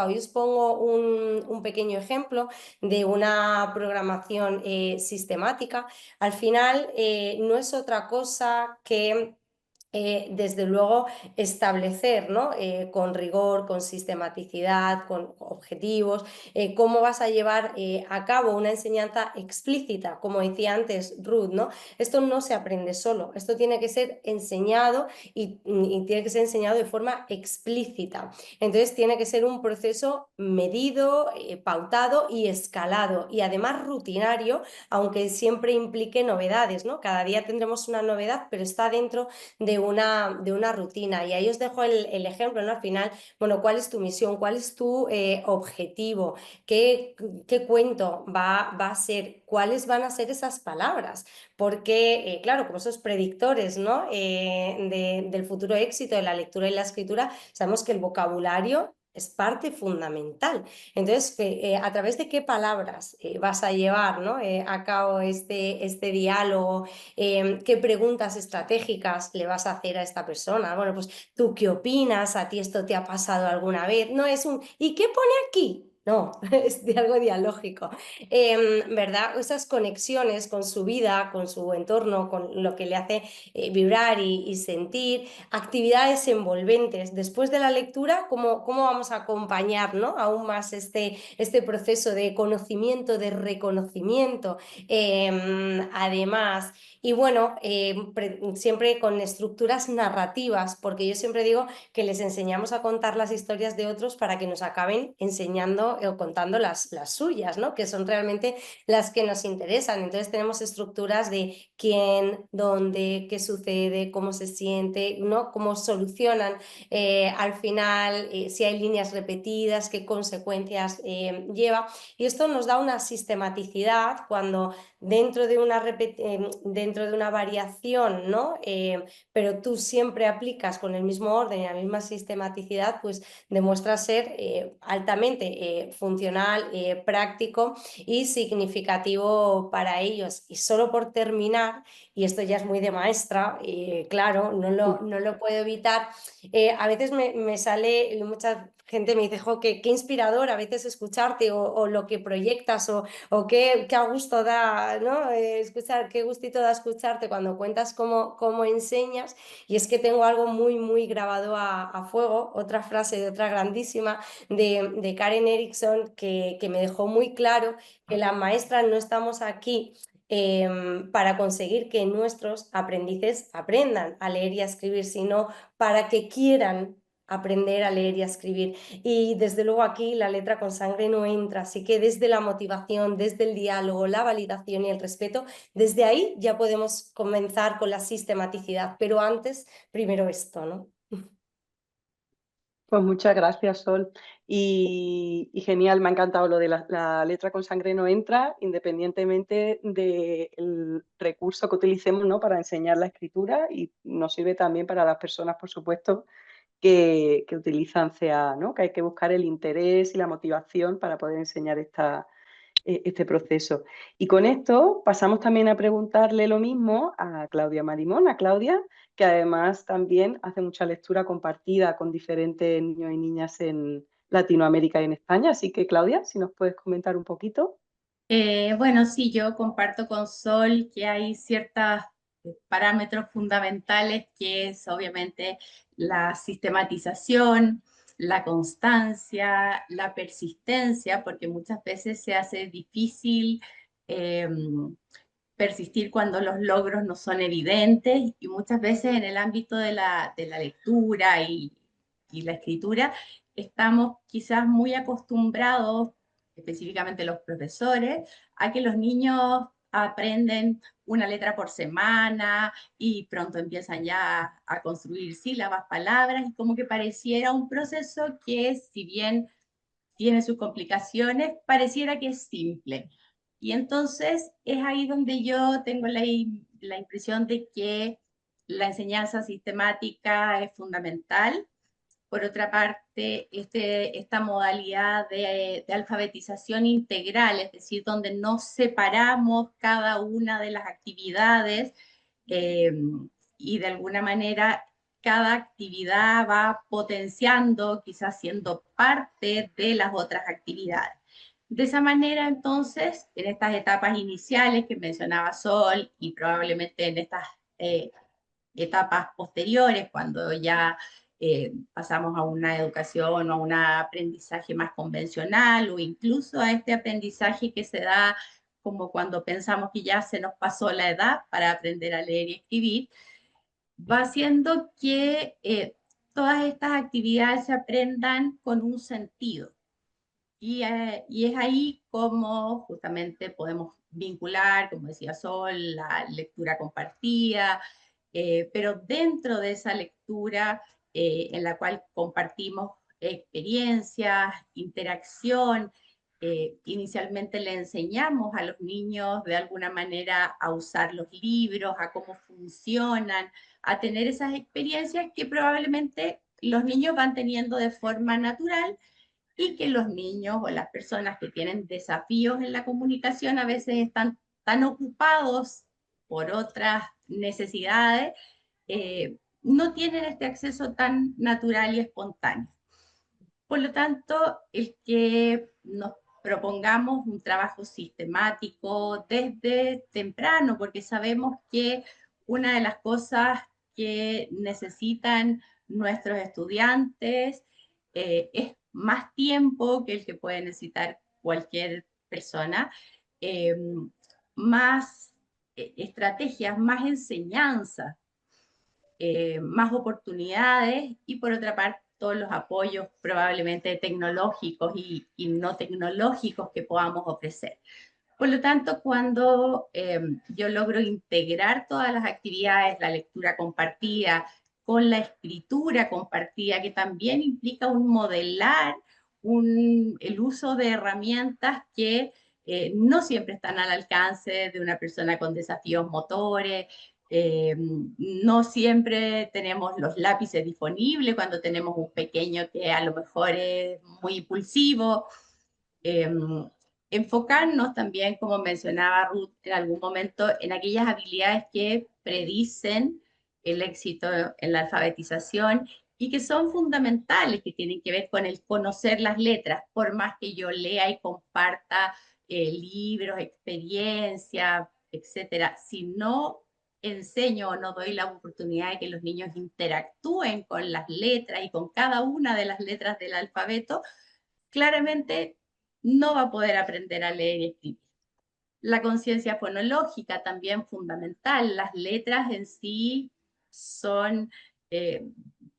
Hoy os pongo un pequeño ejemplo de una programación sistemática. Al final no es otra cosa que desde luego establecer, ¿no? Con rigor, con sistematicidad, con objetivos, cómo vas a llevar a cabo una enseñanza explícita, como decía antes Ruth, ¿no? Esto no se aprende solo, esto tiene que ser enseñado y tiene que ser enseñado de forma explícita. Entonces tiene que ser un proceso medido, pautado y escalado, y además rutinario, aunque siempre implique novedades, ¿no? Cada día tendremos una novedad, pero está dentro de una rutina. Y ahí os dejo el ejemplo, ¿no? Al final, bueno, ¿cuál es tu misión? ¿Cuál es tu objetivo? ¿Qué cuento va a ser? ¿Cuáles van a ser esas palabras? Porque, claro, como esos predictores, ¿no? Del futuro éxito de la lectura y la escritura, sabemos que el vocabulario es parte fundamental. Entonces, ¿a través de qué palabras vas a llevar, ¿no? A cabo este diálogo? ¿Qué preguntas estratégicas le vas a hacer a esta persona? Bueno, pues ¿tú qué opinas? ¿A ti esto te ha pasado alguna vez? No es un ¿y qué pone aquí? No, es de algo dialógico. ¿Verdad? Esas conexiones con su vida, con su entorno, con lo que le hace vibrar y sentir, actividades envolventes. Después de la lectura, ¿cómo vamos a acompañar, ¿no? Aún más este proceso de conocimiento, de reconocimiento? Además, y bueno, siempre con estructuras narrativas, porque yo siempre digo que les enseñamos a contar las historias de otros para que nos acaben enseñando o contando las suyas, ¿no? Que son realmente las que nos interesan. Entonces tenemos estructuras de quién, dónde, qué sucede, cómo se siente, ¿no? Cómo solucionan al final, si hay líneas repetidas, qué consecuencias lleva. Y esto nos da una sistematicidad cuando dentro de una variación, ¿no? Pero tú siempre aplicas con el mismo orden y la misma sistematicidad, pues demuestra ser altamente funcional, práctico y significativo para ellos. Y solo por terminar, y esto ya es muy de maestra, claro, no lo puedo evitar, a veces me sale, mucha gente me dice, jo, qué inspirador a veces escucharte o lo que proyectas o qué a gusto da, ¿no? Escuchar, qué gustito da escucharte cuando cuentas cómo enseñas. Y es que tengo algo muy, muy grabado a fuego, otra frase de otra grandísima de Karen Erickson que me dejó muy claro que las maestras no estamos aquí para conseguir que nuestros aprendices aprendan a leer y a escribir, sino para que quieran aprender a leer y a escribir. Y desde luego aquí la letra con sangre no entra, así que desde la motivación, desde el diálogo, la validación y el respeto, desde ahí ya podemos comenzar con la sistematicidad, pero antes, primero esto, ¿no? Pues muchas gracias, Sol. Y genial, me ha encantado lo de la letra con sangre no entra, independientemente del recurso que utilicemos, ¿no? Para enseñar la escritura, y nos sirve también para las personas, por supuesto, que utilizan CA, ¿no? Que hay que buscar el interés y la motivación para poder enseñar este proceso. Y con esto pasamos también a preguntarle lo mismo a Claudia Marimón, a Claudia, que además también hace mucha lectura compartida con diferentes niños y niñas en Latinoamérica y en España. Así que, Claudia, si nos puedes comentar un poquito. Bueno, sí, yo comparto con Sol que hay ciertos parámetros fundamentales, que es obviamente la sistematización, la constancia, la persistencia, porque muchas veces se hace difícil eh, persistir cuando los logros no son evidentes, y muchas veces en el ámbito de la lectura y la escritura estamos quizás muy acostumbrados, específicamente los profesores, a que los niños aprenden una letra por semana y pronto empiezan ya a construir sílabas, palabras, y como que pareciera un proceso que, si bien tiene sus complicaciones, pareciera que es simple. Y entonces es ahí donde yo tengo la impresión de que la enseñanza sistemática es fundamental. Por otra parte, esta modalidad de alfabetización integral, es decir, donde no separamos cada una de las actividades, eh, y de alguna manera cada actividad va potenciando, quizás siendo parte de las otras actividades. De esa manera, entonces, en estas etapas iniciales que mencionaba Sol, y probablemente en estas etapas posteriores, cuando ya pasamos a una educación o a un aprendizaje más convencional, o incluso a este aprendizaje que se da como cuando pensamos que ya se nos pasó la edad para aprender a leer y escribir, va haciendo que todas estas actividades se aprendan con un sentido. Y es ahí como justamente podemos vincular, como decía Sol, la lectura compartida, pero dentro de esa lectura en la cual compartimos experiencias, interacción, inicialmente le enseñamos a los niños de alguna manera a usar los libros, a cómo funcionan, a tener esas experiencias que probablemente los niños van teniendo de forma natural, y que los niños o las personas que tienen desafíos en la comunicación a veces están tan ocupados por otras necesidades, no tienen este acceso tan natural y espontáneo. Por lo tanto, el que nos propongamos un trabajo sistemático desde temprano, porque sabemos que una de las cosas que necesitan nuestros estudiantes es más tiempo que el que puede necesitar cualquier persona, eh, más estrategias, más enseñanza, más oportunidades, y por otra parte todos los apoyos probablemente tecnológicos y no tecnológicos que podamos ofrecer. Por lo tanto, cuando yo logro integrar todas las actividades, la lectura compartida, con la escritura compartida, que también implica un modelar, el uso de herramientas que no siempre están al alcance de una persona con desafíos motores, no siempre tenemos los lápices disponibles cuando tenemos un pequeño que a lo mejor es muy impulsivo. Eh, Enfocarnos también, como mencionaba Ruth en algún momento, en aquellas habilidades que predicen el éxito en la alfabetización y que son fundamentales, que tienen que ver con el conocer las letras, por más que yo lea y comparta libros, experiencias, etcétera. Si no enseño o no doy la oportunidad de que los niños interactúen con las letras y con cada una de las letras del alfabeto, claramente no va a poder aprender a leer y escribir. La conciencia fonológica también fundamental. Las letras en sí son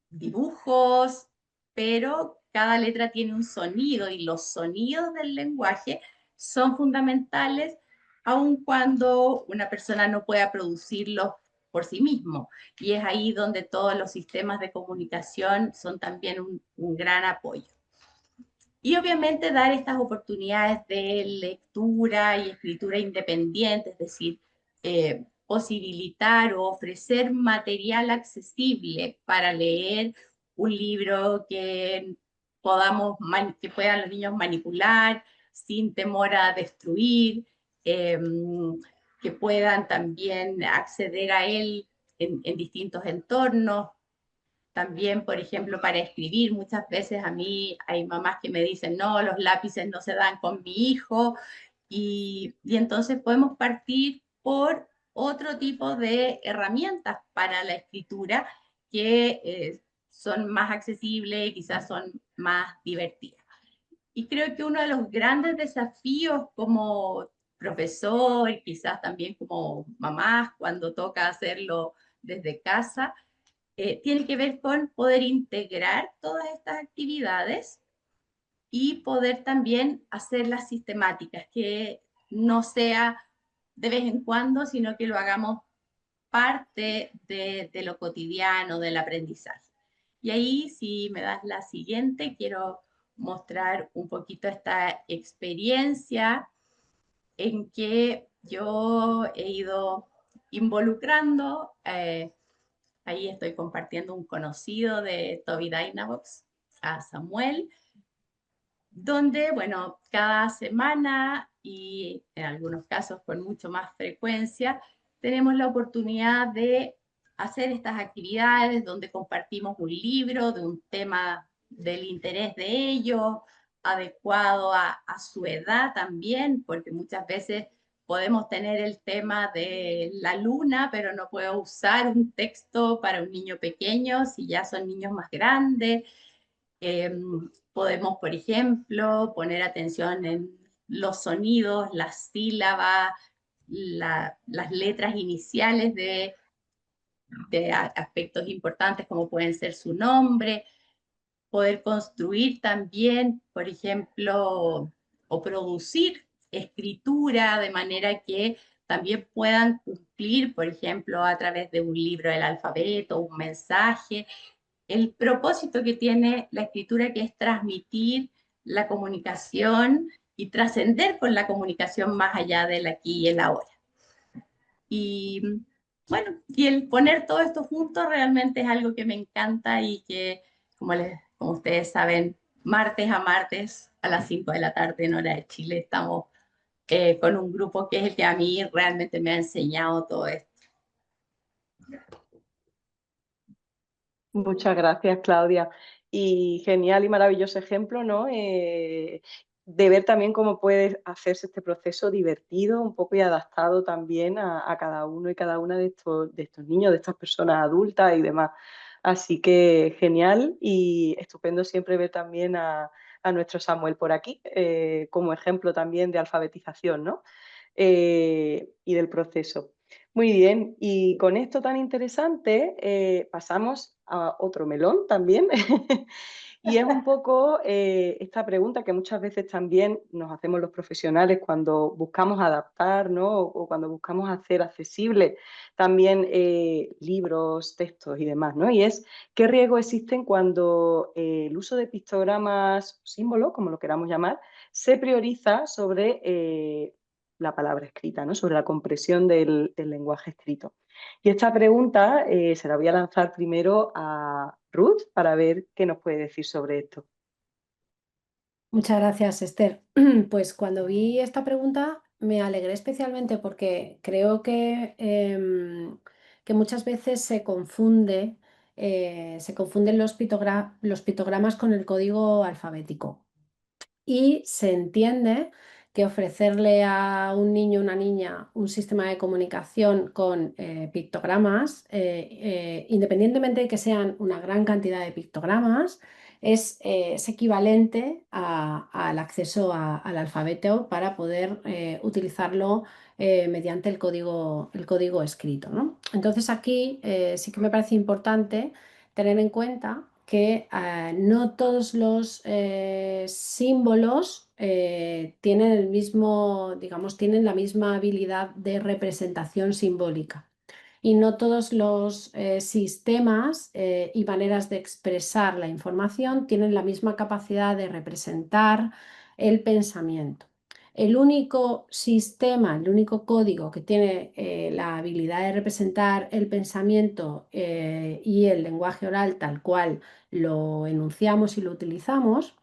dibujos, pero cada letra tiene un sonido, y los sonidos del lenguaje son fundamentales aun cuando una persona no pueda producirlos por sí mismo. Y es ahí donde todos los sistemas de comunicación son también un gran apoyo. Y obviamente dar estas oportunidades de lectura y escritura independiente, es decir, posibilitar o ofrecer material accesible para leer un libro que que puedan los niños manipular sin temor a destruir, que puedan también acceder a él en distintos entornos. También, por ejemplo, para escribir, muchas veces a mí hay mamás que me dicen, no, los lápices no se dan con mi hijo, y entonces podemos partir por otro tipo de herramientas para la escritura que son más accesibles y quizás son más divertidas. Y creo que uno de los grandes desafíos como profesor y quizás también como mamás cuando toca hacerlo desde casa, tiene que ver con poder integrar todas estas actividades y poder también hacerlas sistemáticas, que no sea de vez en cuando, sino que lo hagamos parte de lo cotidiano, del aprendizaje. Y ahí, si me das la siguiente, quiero mostrar un poquito esta experiencia en que yo he ido involucrando. Ahí estoy compartiendo un conocido de Tobii Dynavox, a Samuel, donde, bueno, cada semana y en algunos casos con mucho más frecuencia, tenemos la oportunidad de hacer estas actividades donde compartimos un libro de un tema del interés de ellos, adecuado a su edad también, porque muchas veces podemos tener el tema de la luna, pero no puedo usar un texto para un niño pequeño si ya son niños más grandes. Podemos, por ejemplo, poner atención en los sonidos, las sílabas, las letras iniciales de aspectos importantes como pueden ser su nombre, poder construir también, por ejemplo, o producir escritura de manera que también puedan cumplir, por ejemplo, a través de un libro del alfabeto, un mensaje, el propósito que tiene la escritura, que es transmitir la comunicación y trascender con la comunicación más allá del aquí y el ahora. Y bueno, y el poner todo esto junto realmente es algo que me encanta y que, como ustedes saben, martes a martes a las 5 de la tarde en hora de Chile estamos con un grupo que es el que a mí realmente me ha enseñado todo esto. Muchas gracias, Claudia. Y genial y maravilloso ejemplo, ¿no? De ver también cómo puede hacerse este proceso divertido, un poco y adaptado también a cada uno y cada una de estos niños, de estas personas adultas y demás. Así que genial y estupendo siempre ver también a nuestro Samuel por aquí, como ejemplo también de alfabetización, ¿no? Y del proceso. Muy bien, y con esto tan interesante pasamos a otro melón también. Y es un poco esta pregunta que muchas veces también nos hacemos los profesionales cuando buscamos adaptar, ¿no? O cuando buscamos hacer accesible también libros, textos y demás, ¿no? Y es, ¿qué riesgos existen cuando el uso de pictogramas, símbolos, como lo queramos llamar, se prioriza sobre la palabra escrita, ¿no? Sobre la compresión del lenguaje escrito? Y esta pregunta se la voy a lanzar primero a Ruth para ver qué nos puede decir sobre esto. Muchas gracias, Esther. Pues cuando vi esta pregunta me alegré especialmente porque creo que muchas veces se confunden los pictogramas con el código alfabético. Y se entiende que ofrecerle a un niño o una niña un sistema de comunicación con pictogramas, independientemente de que sean una gran cantidad de pictogramas, es equivalente al acceso al alfabeto para poder utilizarlo mediante el código escrito, ¿no? Entonces aquí sí que me parece importante tener en cuenta que no todos los símbolos tienen el mismo, digamos, tienen la misma habilidad de representación simbólica. Y no todos los sistemas y maneras de expresar la información tienen la misma capacidad de representar el pensamiento. El único sistema, el único código que tiene la habilidad de representar el pensamiento y el lenguaje oral tal cual lo enunciamos y lo utilizamos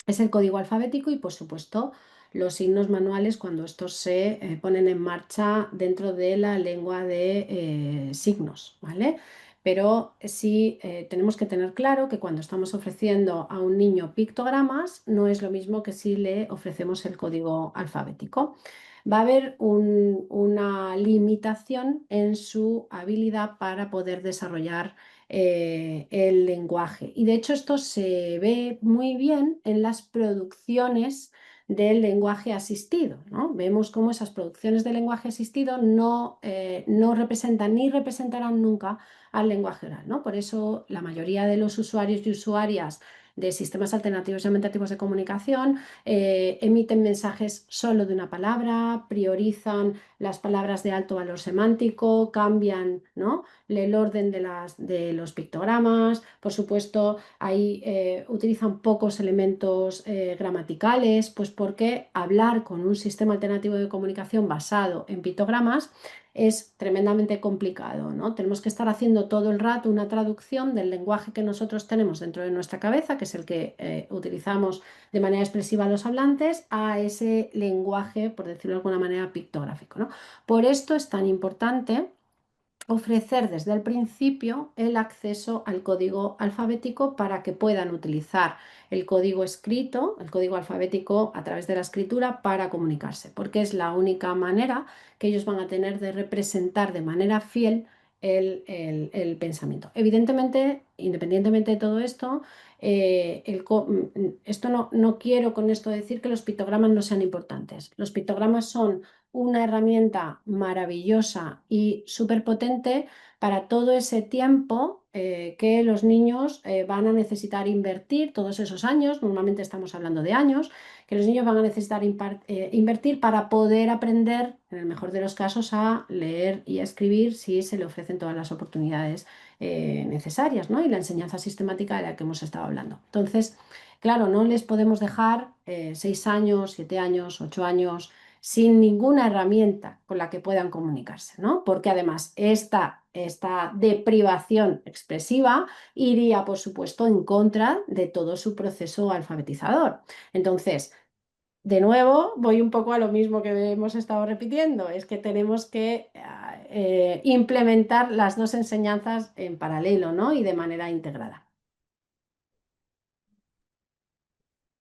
es el código alfabético y, por supuesto, los signos manuales cuando estos se ponen en marcha dentro de la lengua de signos, ¿vale? Pero sí tenemos que tener claro que cuando estamos ofreciendo a un niño pictogramas no es lo mismo que si le ofrecemos el código alfabético. Va a haber una limitación en su habilidad para poder desarrollar el lenguaje. Y de hecho esto se ve muy bien en las producciones del lenguaje asistido, ¿no? Vemos cómo esas producciones de lenguaje asistido no representan ni representarán nunca al lenguaje oral, ¿no? Por eso la mayoría de los usuarios y usuarias de sistemas alternativos y aumentativos de comunicación emiten mensajes solo de una palabra, priorizan las palabras de alto valor semántico, cambian, ¿no?, el orden de los pictogramas. Por supuesto, ahí utilizan pocos elementos gramaticales, pues porque hablar con un sistema alternativo de comunicación basado en pictogramas es tremendamente complicado, ¿no? Tenemos que estar haciendo todo el rato una traducción del lenguaje que nosotros tenemos dentro de nuestra cabeza, que es el que utilizamos de manera expresiva los hablantes, a ese lenguaje, por decirlo de alguna manera, pictográfico, ¿no? Por esto es tan importante ofrecer desde el principio el acceso al código alfabético para que puedan utilizar el código escrito, el código alfabético a través de la escritura para comunicarse, porque es la única manera que ellos van a tener de representar de manera fiel el pensamiento. Evidentemente, independientemente de todo esto, esto no quiero con esto decir que los pictogramas no sean importantes. Los pictogramas son una herramienta maravillosa y súper potente para todo ese tiempo que los niños van a necesitar invertir, todos esos años, normalmente estamos hablando de años, que los niños van a necesitar invertir para poder aprender, en el mejor de los casos, a leer y a escribir si se le ofrecen todas las oportunidades necesarias, ¿no? Y la enseñanza sistemática de la que hemos estado hablando. Entonces, claro, no les podemos dejar 6 años, 7 años, 8 años sin ninguna herramienta con la que puedan comunicarse, ¿no? Porque además esta deprivación expresiva iría, por supuesto, en contra de todo su proceso alfabetizador. Entonces, de nuevo, voy un poco a lo mismo que hemos estado repitiendo, es que tenemos que implementar las dos enseñanzas en paralelo, ¿no? Y de manera integrada.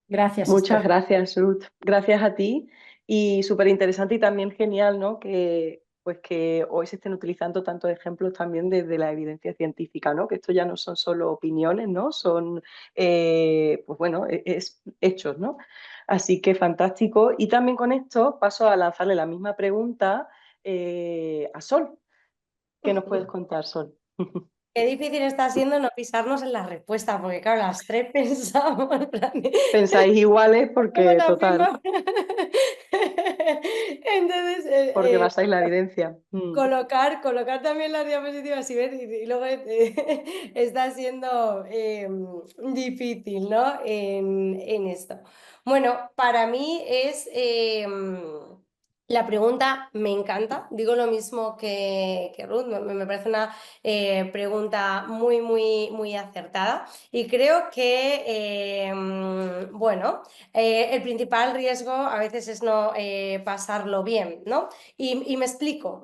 Gracias, Muchas Esther. gracias, Ruth. Gracias a ti. Y súper interesante y también genial, ¿no? Pues que hoy se estén utilizando tantos ejemplos también desde la evidencia científica, ¿no? Que esto ya no son solo opiniones, ¿no? Son, pues bueno, es hechos, ¿no? Así que fantástico. Y también con esto paso a lanzarle la misma pregunta a Sol. ¿Qué nos puedes contar, Sol? Qué difícil está siendo no pisarnos en la respuesta, porque claro, las tres pensamos, en plan Pensáis iguales tengo porque, la total, misma. Entonces, porque basáis la evidencia. colocar también las diapositivas y ver, y luego está siendo difícil, ¿no? En esto. Bueno, para mí es la pregunta, me encanta, digo lo mismo que Ruth, me parece una pregunta muy, muy, muy acertada y creo que, bueno, el principal riesgo a veces es no pasarlo bien, ¿no? Y me explico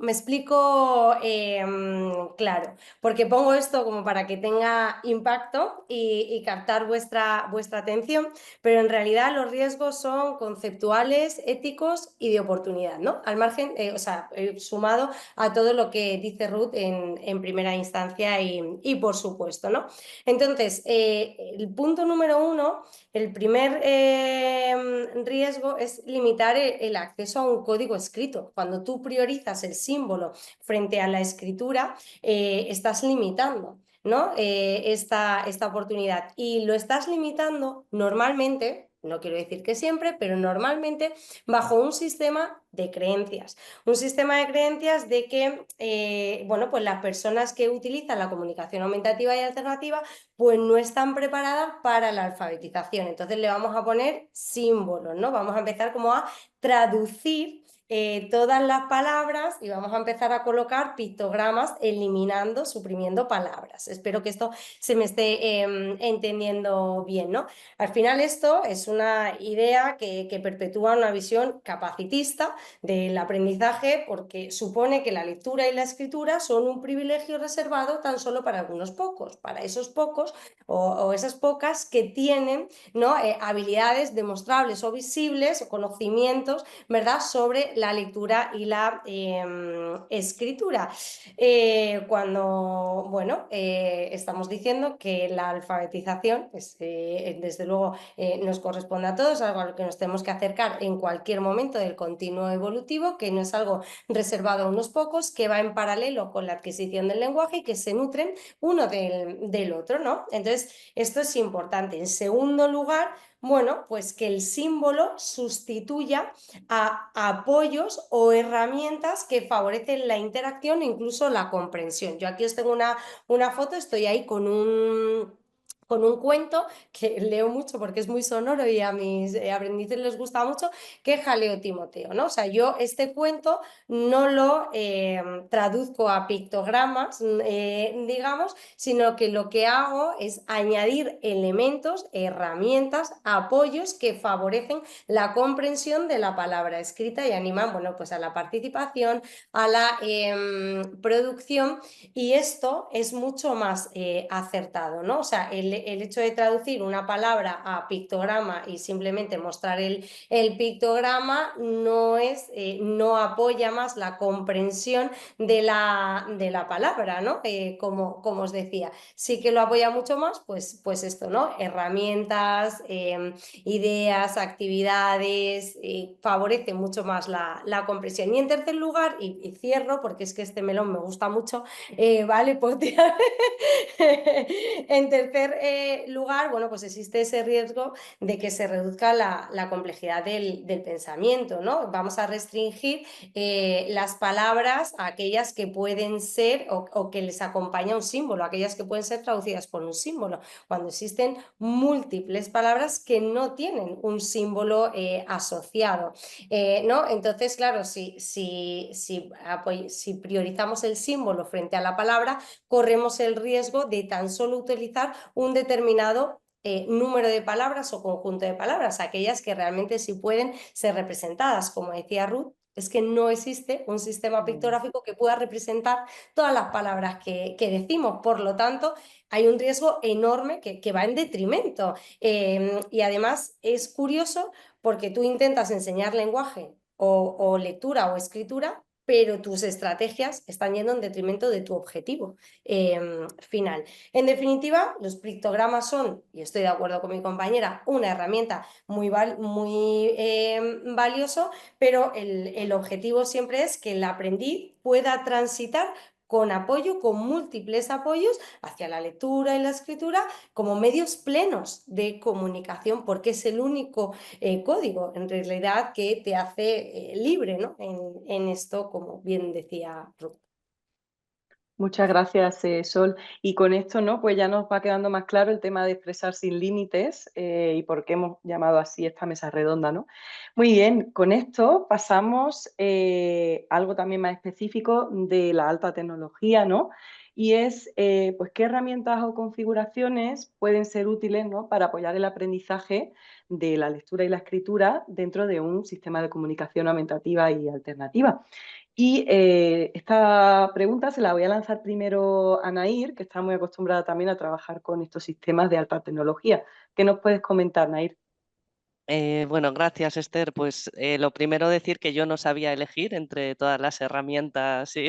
claro, porque pongo esto como para que tenga impacto y captar vuestra atención, pero en realidad los riesgos son conceptuales, éticos y de oportunidad, ¿no? Al margen, o sea, sumado a todo lo que dice Ruth en primera instancia y por supuesto, ¿no? Entonces, el punto número 1, el primer riesgo es limitar el acceso a un código escrito. Cuando tú priorizas el símbolo frente a la escritura, estás limitando, ¿no? esta oportunidad. Y lo estás limitando normalmente, no quiero decir que siempre, pero normalmente bajo un sistema de creencias. Un sistema de creencias de que, bueno, pues las personas que utilizan la comunicación aumentativa y alternativa pues no están preparadas para la alfabetización. Entonces le vamos a poner símbolos, ¿no? Vamos a empezar como a traducir todas las palabras y vamos a empezar a colocar pictogramas eliminando, suprimiendo palabras. Espero que esto se me esté entendiendo bien, ¿no? Al final esto es una idea que perpetúa una visión capacitista del aprendizaje porque supone que la lectura y la escritura son un privilegio reservado tan solo para algunos pocos, para esos pocos o esas pocas que tienen, ¿no? Habilidades demostrables o visibles o conocimientos, ¿verdad?, sobre la lectura y la escritura. Cuando, bueno, estamos diciendo que la alfabetización, pues, desde luego, nos corresponde a todos, algo a lo que nos tenemos que acercar en cualquier momento del continuo evolutivo, que no es algo reservado a unos pocos, que va en paralelo con la adquisición del lenguaje y que se nutren uno del otro, ¿no? Entonces, esto es importante. En segundo lugar, bueno, pues que el símbolo sustituya a apoyos o herramientas que favorecen la interacción e incluso la comprensión. Yo aquí os tengo una foto, estoy ahí con con un cuento que leo mucho porque es muy sonoro y a mis aprendices les gusta mucho, que es Jaleo Timoteo, ¿no? O sea, yo este cuento no lo traduzco a pictogramas, digamos, sino que lo que hago es añadir elementos, herramientas, apoyos que favorecen la comprensión de la palabra escrita y animan, bueno, pues a la participación, a la producción, y esto es mucho más acertado, ¿no? O sea, el hecho de traducir una palabra a pictograma y simplemente mostrar el pictograma no apoya más la comprensión de la palabra, ¿no? Como os decía, sí que lo apoya mucho más, pues esto, ¿no? Herramientas, ideas, actividades, favorece mucho más la comprensión. Y en tercer lugar, y cierro porque es que este melón me gusta mucho, ¿vale? En tercer lugar, bueno, pues existe ese riesgo de que se reduzca la complejidad del pensamiento, ¿no? Vamos a restringir las palabras a aquellas que pueden ser o que les acompaña un símbolo, aquellas que pueden ser traducidas por un símbolo, cuando existen múltiples palabras que no tienen un símbolo asociado, ¿no? Entonces, claro, si priorizamos el símbolo frente a la palabra, corremos el riesgo de tan solo utilizar un determinado número de palabras o conjunto de palabras, aquellas que realmente sí pueden ser representadas. Como decía Ruth, es que no existe un sistema pictográfico que pueda representar todas las palabras que decimos. Por lo tanto, hay un riesgo enorme que va en detrimento. Y además es curioso porque tú intentas enseñar lenguaje o lectura o escritura, pero tus estrategias están yendo en detrimento de tu objetivo final. En definitiva, los pictogramas son, y estoy de acuerdo con mi compañera, una herramienta muy valioso, pero el objetivo siempre es que el aprendiz pueda transitar con apoyo, con múltiples apoyos hacia la lectura y la escritura como medios plenos de comunicación, porque es el único código en realidad que te hace libre, ¿no? en esto, como bien decía Ruth. Muchas gracias, Sol. Y con esto, ¿no? Pues ya nos va quedando más claro el tema de expresar sin límites y por qué hemos llamado así esta mesa redonda, ¿no? Muy bien, con esto pasamos a algo también más específico de la alta tecnología, ¿no? Y es, pues, qué herramientas o configuraciones pueden ser útiles, ¿no? Para apoyar el aprendizaje de la lectura y la escritura dentro de un sistema de comunicación aumentativa y alternativa. Y esta pregunta se la voy a lanzar primero a Nair, que está muy acostumbrada también a trabajar con estos sistemas de alta tecnología. ¿Qué nos puedes comentar, Nair? Bueno, gracias, Esther. Pues lo primero decir que yo no sabía elegir entre todas las herramientas y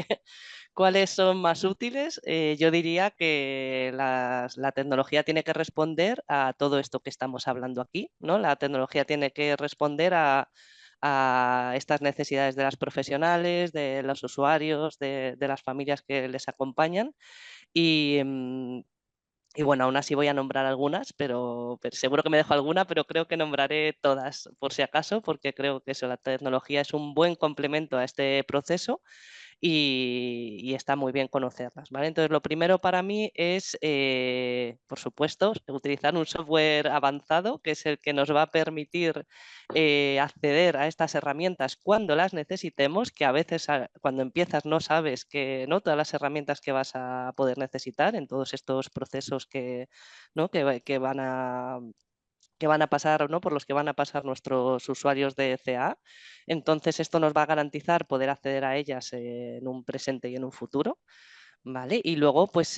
cuáles son más útiles. Yo diría que la tecnología tiene que responder a todo esto que estamos hablando aquí, ¿no? La tecnología tiene que responder a estas necesidades de las profesionales, de los usuarios, de las familias que les acompañan. Y, y bueno, aún así voy a nombrar algunas, pero seguro que me dejo alguna, pero creo que nombraré todas por si acaso, porque creo que eso, la tecnología es un buen complemento a este proceso y está muy bien conocerlas, ¿vale? Entonces, lo primero para mí es, por supuesto, utilizar un software avanzado, que es el que nos va a permitir acceder a estas herramientas cuando las necesitemos, que a veces cuando empiezas no sabes que, ¿no? Todas las herramientas que vas a poder necesitar en todos estos procesos que, ¿no? que van a pasar, ¿no? Por los que van a pasar nuestros usuarios de CA. Entonces, esto nos va a garantizar poder acceder a ellas en un presente y en un futuro. ¿Vale? Y luego, pues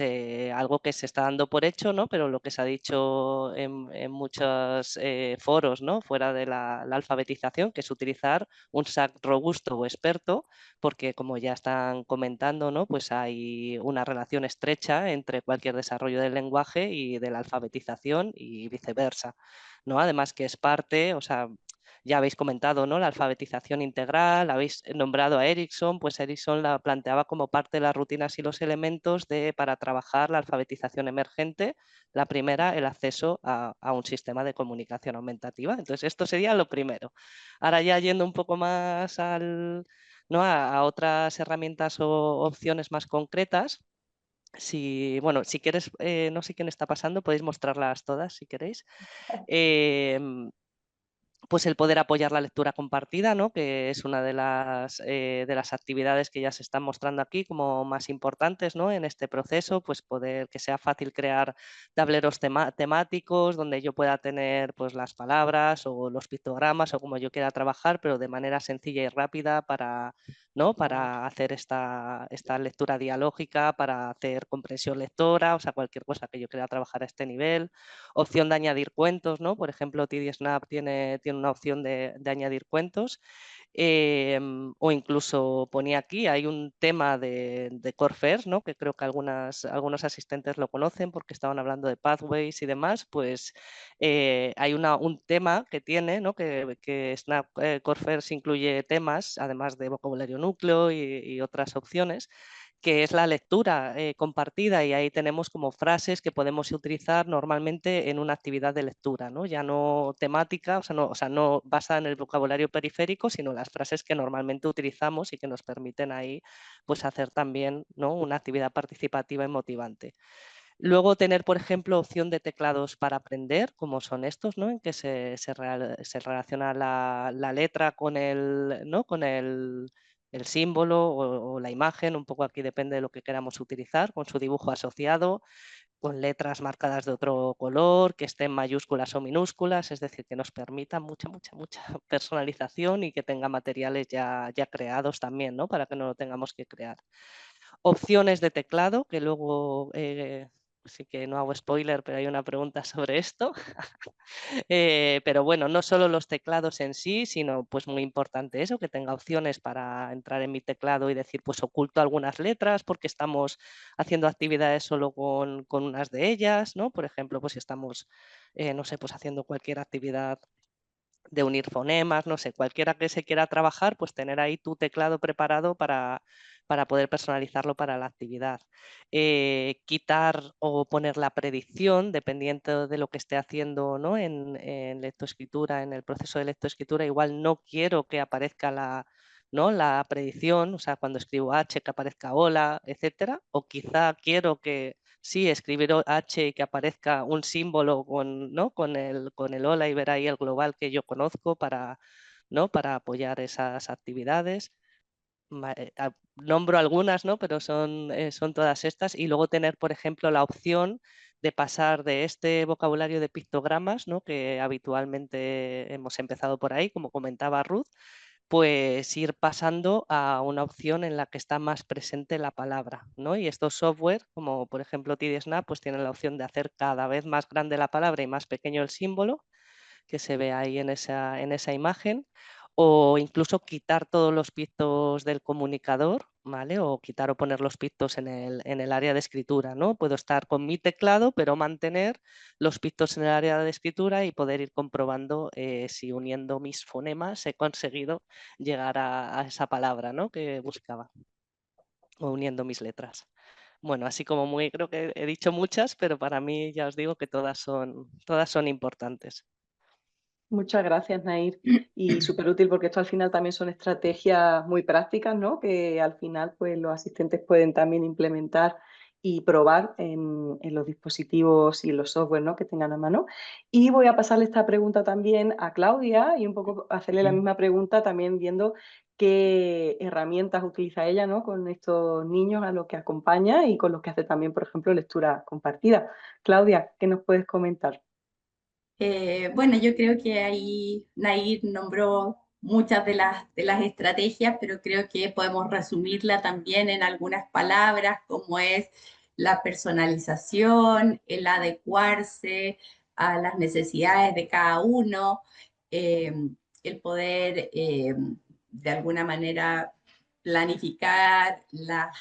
algo que se está dando por hecho, ¿no? Pero lo que se ha dicho en muchos foros, ¿no? Fuera de la alfabetización, que es utilizar un SAC robusto o experto, porque como ya están comentando, ¿no? Pues hay una relación estrecha entre cualquier desarrollo del lenguaje y de la alfabetización y viceversa, ¿no? Además que es parte, o sea, ya habéis comentado, ¿no? La alfabetización integral, habéis nombrado a Erickson, pues Erickson la planteaba como parte de las rutinas y los elementos para trabajar la alfabetización emergente. La primera, el acceso a un sistema de comunicación aumentativa. Entonces, esto sería lo primero. Ahora ya yendo un poco más ¿no? a otras herramientas o opciones más concretas. Bueno, si quieres, no sé quién está pasando, podéis mostrarlas todas si queréis. Pues el poder apoyar la lectura compartida, ¿no? Que es una de las actividades que ya se están mostrando aquí como más importantes, ¿no? En este proceso, pues poder que sea fácil crear tableros temáticos donde yo pueda tener pues, las palabras o los pictogramas o como yo quiera trabajar, pero de manera sencilla y rápida para, ¿no? Para hacer esta lectura dialógica, para hacer comprensión lectora, o sea, cualquier cosa que yo quiera trabajar a este nivel. Opción de añadir cuentos, ¿no? Por ejemplo, TD-Snap tiene una opción de añadir cuentos. O incluso ponía aquí, hay un tema de Corefairs, ¿no? Que creo que algunos asistentes lo conocen porque estaban hablando de pathways y demás, pues hay un tema que tiene, ¿no? Que Snap Corefairs incluye temas, además de vocabulario núcleo y otras opciones, que es la lectura compartida, y ahí tenemos como frases que podemos utilizar normalmente en una actividad de lectura, ¿no? Ya no temática, o sea, no basada en el vocabulario periférico, sino las frases que normalmente utilizamos y que nos permiten ahí pues, hacer también, ¿no? Una actividad participativa y motivante. Luego tener, por ejemplo, opción de teclados para aprender, como son estos, ¿no? En que se relaciona la letra con ¿no? Con el símbolo o la imagen, un poco aquí depende de lo que queramos utilizar, con su dibujo asociado, con letras marcadas de otro color, que estén mayúsculas o minúsculas, es decir, que nos permita mucha personalización y que tenga materiales ya creados también, ¿no? Para que no lo tengamos que crear. Opciones de teclado, que luego sí que no hago spoiler, pero hay una pregunta sobre esto. Pero bueno, no solo los teclados en sí, sino pues muy importante eso, que tenga opciones para entrar en mi teclado y decir, pues oculto algunas letras porque estamos haciendo actividades solo con unas de ellas, ¿no? Por ejemplo, pues si estamos, no sé, pues haciendo cualquier actividad de unir fonemas, no sé, cualquiera que se quiera trabajar, pues tener ahí tu teclado preparado para poder personalizarlo para la actividad. Quitar o poner la predicción, dependiendo de lo que esté haciendo, ¿no? en lectoescritura, en el proceso de lectoescritura, igual no quiero que aparezca ¿no? la predicción, o sea, cuando escribo H que aparezca hola, etcétera, o quizá quiero que sí, escribir H y que aparezca un símbolo ¿no? con el hola y ver ahí el global que yo conozco ¿no? para apoyar esas actividades. Nombro algunas, ¿no? Pero son todas estas. Y luego tener, por ejemplo, la opción de pasar de este vocabulario de pictogramas, ¿no? Que habitualmente hemos empezado por ahí, como comentaba Ruth, pues ir pasando a una opción en la que está más presente la palabra, ¿no? Y estos software, como por ejemplo TD-Snap, pues tienen la opción de hacer cada vez más grande la palabra y más pequeño el símbolo, que se ve ahí en esa imagen, o incluso quitar todos los pictos del comunicador, ¿vale? O quitar o poner los pictos en el área de escritura, ¿no? Puedo estar con mi teclado, pero mantener los pictos en el área de escritura y poder ir comprobando si uniendo mis fonemas he conseguido llegar a esa palabra, ¿no? que buscaba, o uniendo mis letras. Bueno, así como creo que he dicho muchas, pero para mí ya os digo que todas son importantes. Muchas gracias, Nair. Y súper útil porque esto al final también son estrategias muy prácticas, ¿no? Que al final pues, los asistentes pueden también implementar y probar en los dispositivos y en los software, ¿no? que tengan a mano. Y voy a pasarle esta pregunta también a Claudia y un poco hacerle la misma pregunta también viendo qué herramientas utiliza ella, ¿no? con estos niños a los que acompaña y con los que hace también, por ejemplo, lectura compartida. Claudia, ¿qué nos puedes comentar? Bueno, yo creo que ahí Nair nombró muchas de las estrategias, pero creo que podemos resumirla también en algunas palabras, como es la personalización, el adecuarse a las necesidades de cada uno, eh, el poder de alguna manera planificar la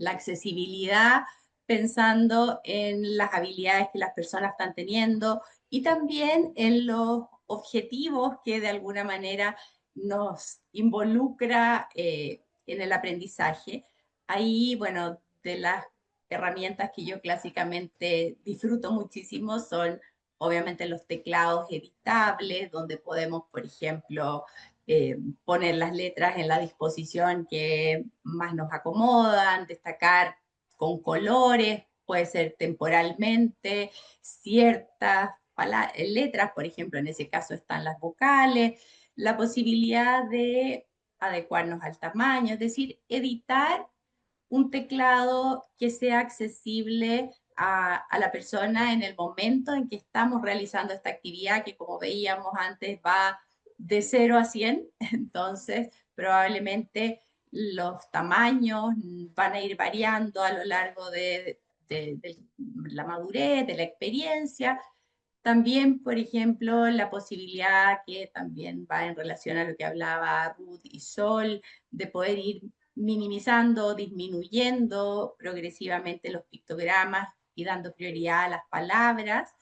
accesibilidad pensando en las habilidades que las personas están teniendo y también en los objetivos que de alguna manera nos involucra en el aprendizaje. Ahí, bueno, de las herramientas que yo clásicamente disfruto muchísimo son obviamente los teclados editables, donde podemos, por ejemplo, poner las letras en la disposición que más nos acomodan, destacar con colores, puede ser temporalmente, ciertas letras, por ejemplo, en ese caso están las vocales, la posibilidad de adecuarnos al tamaño, es decir, editar un teclado que sea accesible a la persona en el momento en que estamos realizando esta actividad, que como veíamos antes va de 0 a 100, entonces probablemente los tamaños van a ir variando a lo largo de la madurez, de la experiencia. También, por ejemplo, la posibilidad que también va en relación a lo que hablaba Ruth y Sol, de poder ir minimizando, disminuyendo progresivamente los pictogramas y dando prioridad a las palabras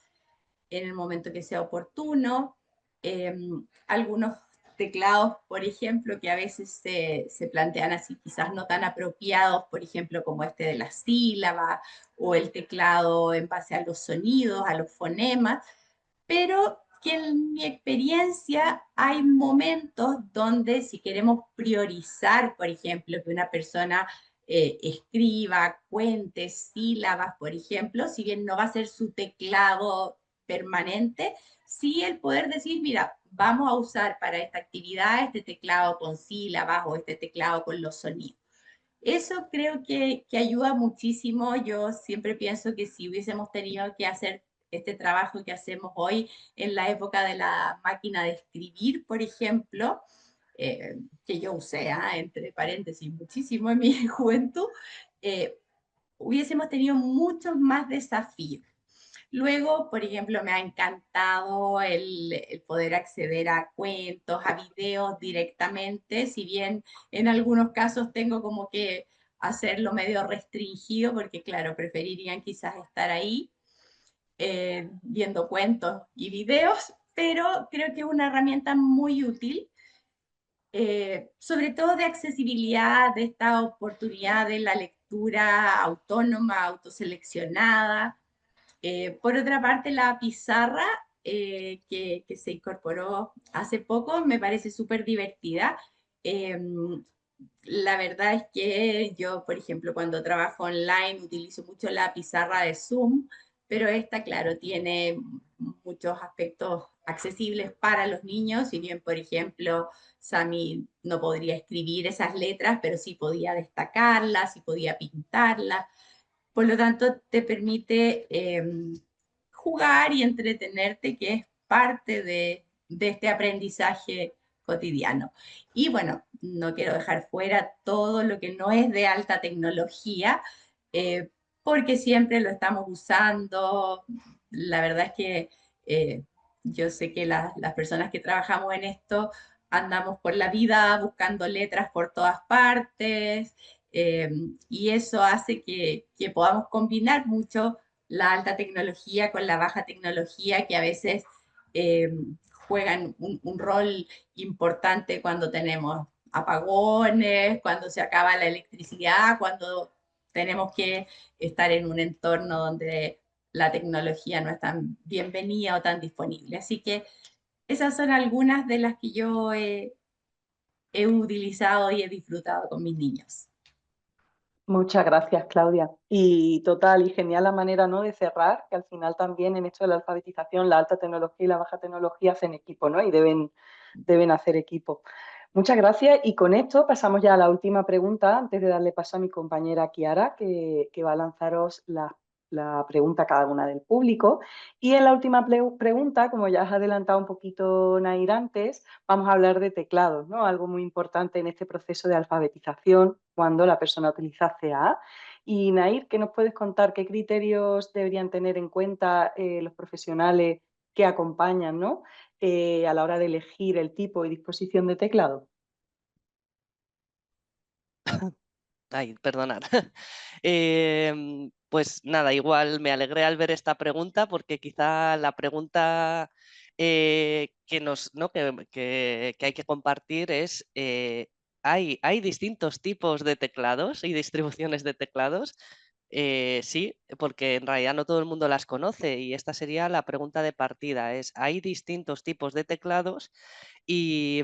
en el momento que sea oportuno. Algunos teclados, por ejemplo, que a veces se plantean así, quizás no tan apropiados, por ejemplo, como este de las sílabas o el teclado en base a los sonidos, a los fonemas, pero que en mi experiencia hay momentos donde si queremos priorizar, por ejemplo, que una persona escriba, cuente sílabas, por ejemplo, si bien no va a ser su teclado permanente, sí el poder decir, mira, vamos a usar para esta actividad este teclado con sílabas o este teclado con los sonidos. Eso creo que ayuda muchísimo. Yo siempre pienso que si hubiésemos tenido que hacer este trabajo que hacemos hoy en la época de la máquina de escribir, por ejemplo, que yo usé, entre paréntesis, muchísimo en mi juventud, hubiésemos tenido muchos más desafíos. Luego, por ejemplo, me ha encantado el poder acceder a cuentos, a videos directamente, si bien en algunos casos tengo como que hacerlo medio restringido, porque claro, preferirían quizás estar ahí viendo cuentos y videos, pero creo que es una herramienta muy útil, sobre todo de accesibilidad, de esta oportunidad de la lectura autónoma, autoseleccionada. Por otra parte, la pizarra que se incorporó hace poco me parece súper divertida. Eh, la verdad es que yo, por ejemplo, cuando trabajo online utilizo mucho la pizarra de Zoom, pero esta, claro, tiene muchos aspectos accesibles para los niños, si bien, por ejemplo, Sami no podría escribir esas letras, pero sí podía destacarlas, sí podía pintarlas. Por lo tanto, te permite jugar y entretenerte, que es parte de este aprendizaje cotidiano. Y bueno, no quiero dejar fuera todo lo que no es de alta tecnología, eh, porque siempre lo estamos usando. La verdad es que yo sé que las personas que trabajamos en esto andamos por la vida buscando letras por todas partes, eh, y eso hace que podamos combinar mucho la alta tecnología con la baja tecnología, que a veces eh, juegan un rol importante cuando tenemos apagones, cuando se acaba la electricidad, cuando tenemos que estar en un entorno donde la tecnología no es tan bienvenida o tan disponible. Así que esas son algunas de las que yo he utilizado y he disfrutado con mis niños. Muchas gracias, Claudia. Y total, y genial la manera, ¿no?, de cerrar, que al final también en esto de la alfabetización, la alta tecnología y la baja tecnología hacen equipo, ¿no? Y deben hacer equipo. Muchas gracias. Y con esto pasamos ya a la última pregunta, antes de darle paso a mi compañera Kiara, que va a lanzaros la pregunta a cada una del público. Y en la última pregunta, como ya has adelantado un poquito, Nair, antes, vamos a hablar de teclados, ¿no? Algo muy importante en este proceso de alfabetización cuando la persona utiliza CA. Y Nair, ¿qué nos puedes contar? ¿Qué criterios deberían tener en cuenta los profesionales que acompañan, ¿no?, a la hora de elegir el tipo y disposición de teclado? Ay, perdonad. Pues nada, igual me alegré al ver esta pregunta porque quizá la pregunta ¿no?, que hay que compartir es, ¿hay distintos tipos de teclados y distribuciones de teclados? Sí, porque en realidad no todo el mundo las conoce y esta sería la pregunta de partida. Hay distintos tipos de teclados y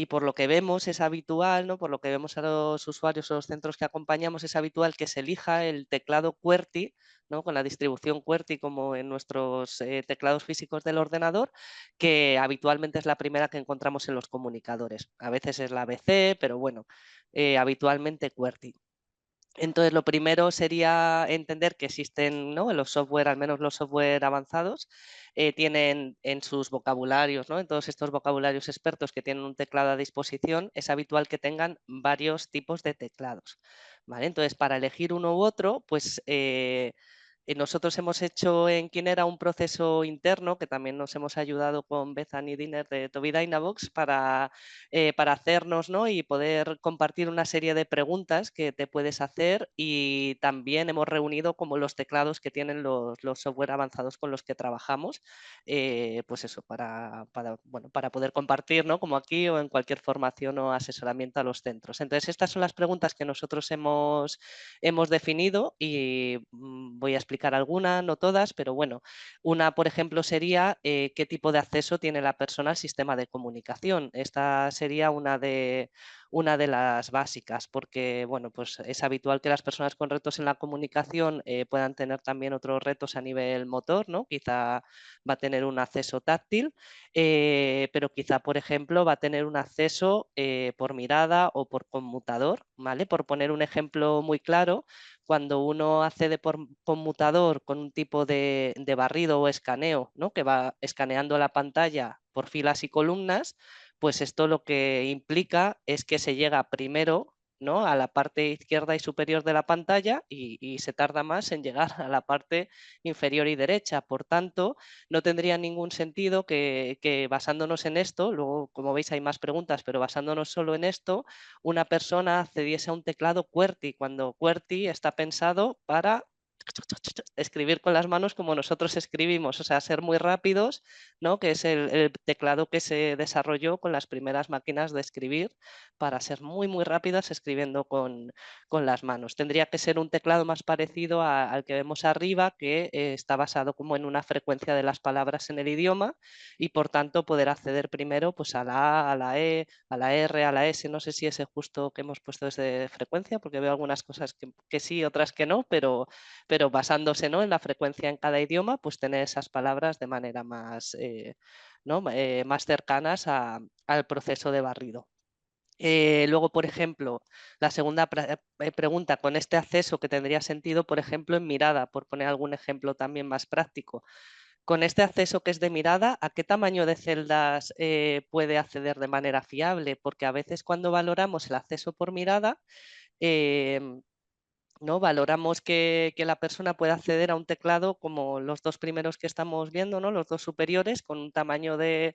por lo que vemos es habitual, ¿no? Por lo que vemos a los usuarios o los centros que acompañamos, es habitual que se elija el teclado QWERTY, ¿no? Con la distribución QWERTY como en nuestros teclados físicos del ordenador, que habitualmente es la primera que encontramos en los comunicadores. A veces es la ABC, pero bueno, habitualmente QWERTY. Entonces, lo primero sería entender que existen, ¿no? Los software, al menos los software avanzados, tienen en sus vocabularios, ¿no? En todos estos vocabularios expertos que tienen un teclado a disposición, es habitual que tengan varios tipos de teclados, ¿vale? Entonces, para elegir uno u otro, pues nosotros hemos hecho en Kinera un proceso interno que también nos hemos ayudado con Bethany Dinner de Tobii Dynavox para hacernos, ¿no? Y poder compartir una serie de preguntas que te puedes hacer y también hemos reunido como los teclados que tienen los software avanzados con los que trabajamos, pues eso, bueno, para poder compartir, ¿no? Como aquí o en cualquier formación o asesoramiento a los centros. Entonces, estas son las preguntas que nosotros hemos definido y voy a explicar algunas, no todas, pero bueno, una, por ejemplo, sería qué tipo de acceso tiene la persona al sistema de comunicación. Esta sería una de las básicas, porque bueno, pues es habitual que las personas con retos en la comunicación puedan tener también otros retos a nivel motor, ¿no? Quizá va a tener un acceso táctil, pero quizá, por ejemplo, va a tener un acceso por mirada o por conmutador, ¿vale? Por poner un ejemplo muy claro, cuando uno accede por conmutador con un tipo de barrido o escaneo, ¿no? Que va escaneando la pantalla por filas y columnas, pues esto lo que implica es que se llega primero, ¿no? A la parte izquierda y superior de la pantalla y se tarda más en llegar a la parte inferior y derecha. Por tanto, no tendría ningún sentido que basándonos en esto, luego como veis hay más preguntas, pero basándonos solo en esto, una persona accediese a un teclado QWERTY, cuando QWERTY está pensado para escribir con las manos como nosotros escribimos, o sea, ser muy rápidos, ¿no? Que es el teclado que se desarrolló con las primeras máquinas de escribir para ser muy, muy rápidas escribiendo con las manos. Tendría que ser un teclado más parecido al que vemos arriba, que está basado como en una frecuencia de las palabras en el idioma y por tanto poder acceder primero pues a la A, a la E, a la R, a la S. No sé si ese justo que hemos puesto es de frecuencia, porque veo algunas cosas que sí, otras que no, pero basándose, ¿no? en la frecuencia en cada idioma, pues tener esas palabras de manera más, ¿no? Más cercanas al proceso de barrido. Luego, por ejemplo, la segunda pregunta, con este acceso que tendría sentido, por ejemplo, en mirada, por poner algún ejemplo también más práctico. Con este acceso que es de mirada, ¿a qué tamaño de celdas puede acceder de manera fiable? Porque a veces cuando valoramos el acceso por mirada, ¿no? Valoramos que la persona pueda acceder a un teclado como los dos primeros que estamos viendo, ¿no? Los dos superiores, con un tamaño de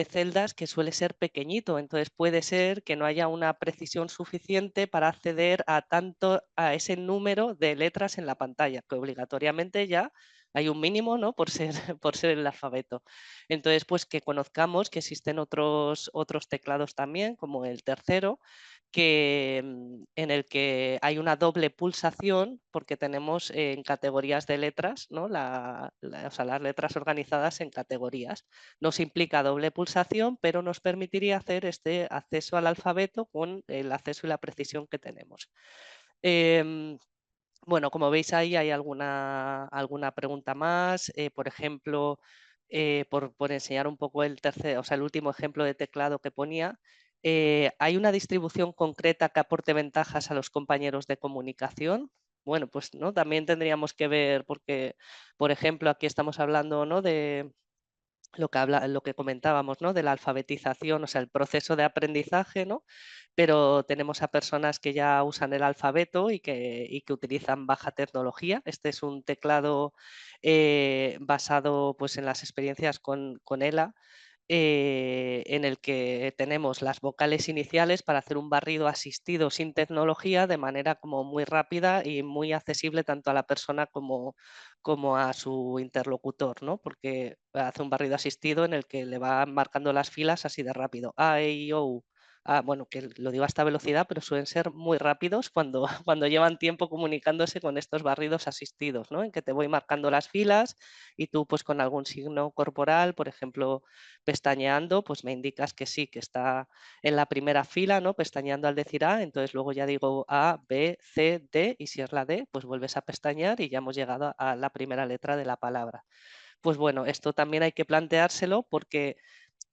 celdas que suele ser pequeñito. Entonces puede ser que no haya una precisión suficiente para acceder a ese número de letras en la pantalla, que obligatoriamente ya hay un mínimo, ¿no? por ser, por ser el alfabeto. Entonces, pues que conozcamos que existen otros teclados también, como el tercero, en el que hay una doble pulsación porque tenemos en categorías de letras, ¿no? O sea, las letras organizadas en categorías. Nos implica doble pulsación, pero nos permitiría hacer este acceso al alfabeto con el acceso y la precisión que tenemos. Bueno, como veis ahí hay alguna pregunta más. Por ejemplo, por enseñar un poco el último ejemplo de teclado que ponía, ¿hay una distribución concreta que aporte ventajas a los compañeros de comunicación? Bueno, pues ¿no? También tendríamos que ver, porque, por ejemplo, aquí estamos hablando, ¿no? de lo que comentábamos, ¿no? De la alfabetización, o sea, el proceso de aprendizaje, ¿no? Pero tenemos a personas que ya usan el alfabeto y que utilizan baja tecnología. Este es un teclado basado pues, en las experiencias con ELA, en el que tenemos las vocales iniciales para hacer un barrido asistido sin tecnología de manera como muy rápida y muy accesible tanto a la persona como a su interlocutor, ¿no? Porque hace un barrido asistido en el que le va marcando las filas así de rápido. A, E, I, O, U. bueno, que lo digo a esta velocidad, pero suelen ser muy rápidos cuando, cuando llevan tiempo comunicándose con estos barridos asistidos, ¿no? En que te voy marcando las filas y tú pues con algún signo corporal, por ejemplo, pestañeando, pues me indicas que sí, que está en la primera fila, ¿no? Pestañeando al decir A, entonces luego ya digo A, B, C, D, y si es la D, pues vuelves a pestañear y ya hemos llegado a la primera letra de la palabra. Pues bueno, esto también hay que planteárselo porque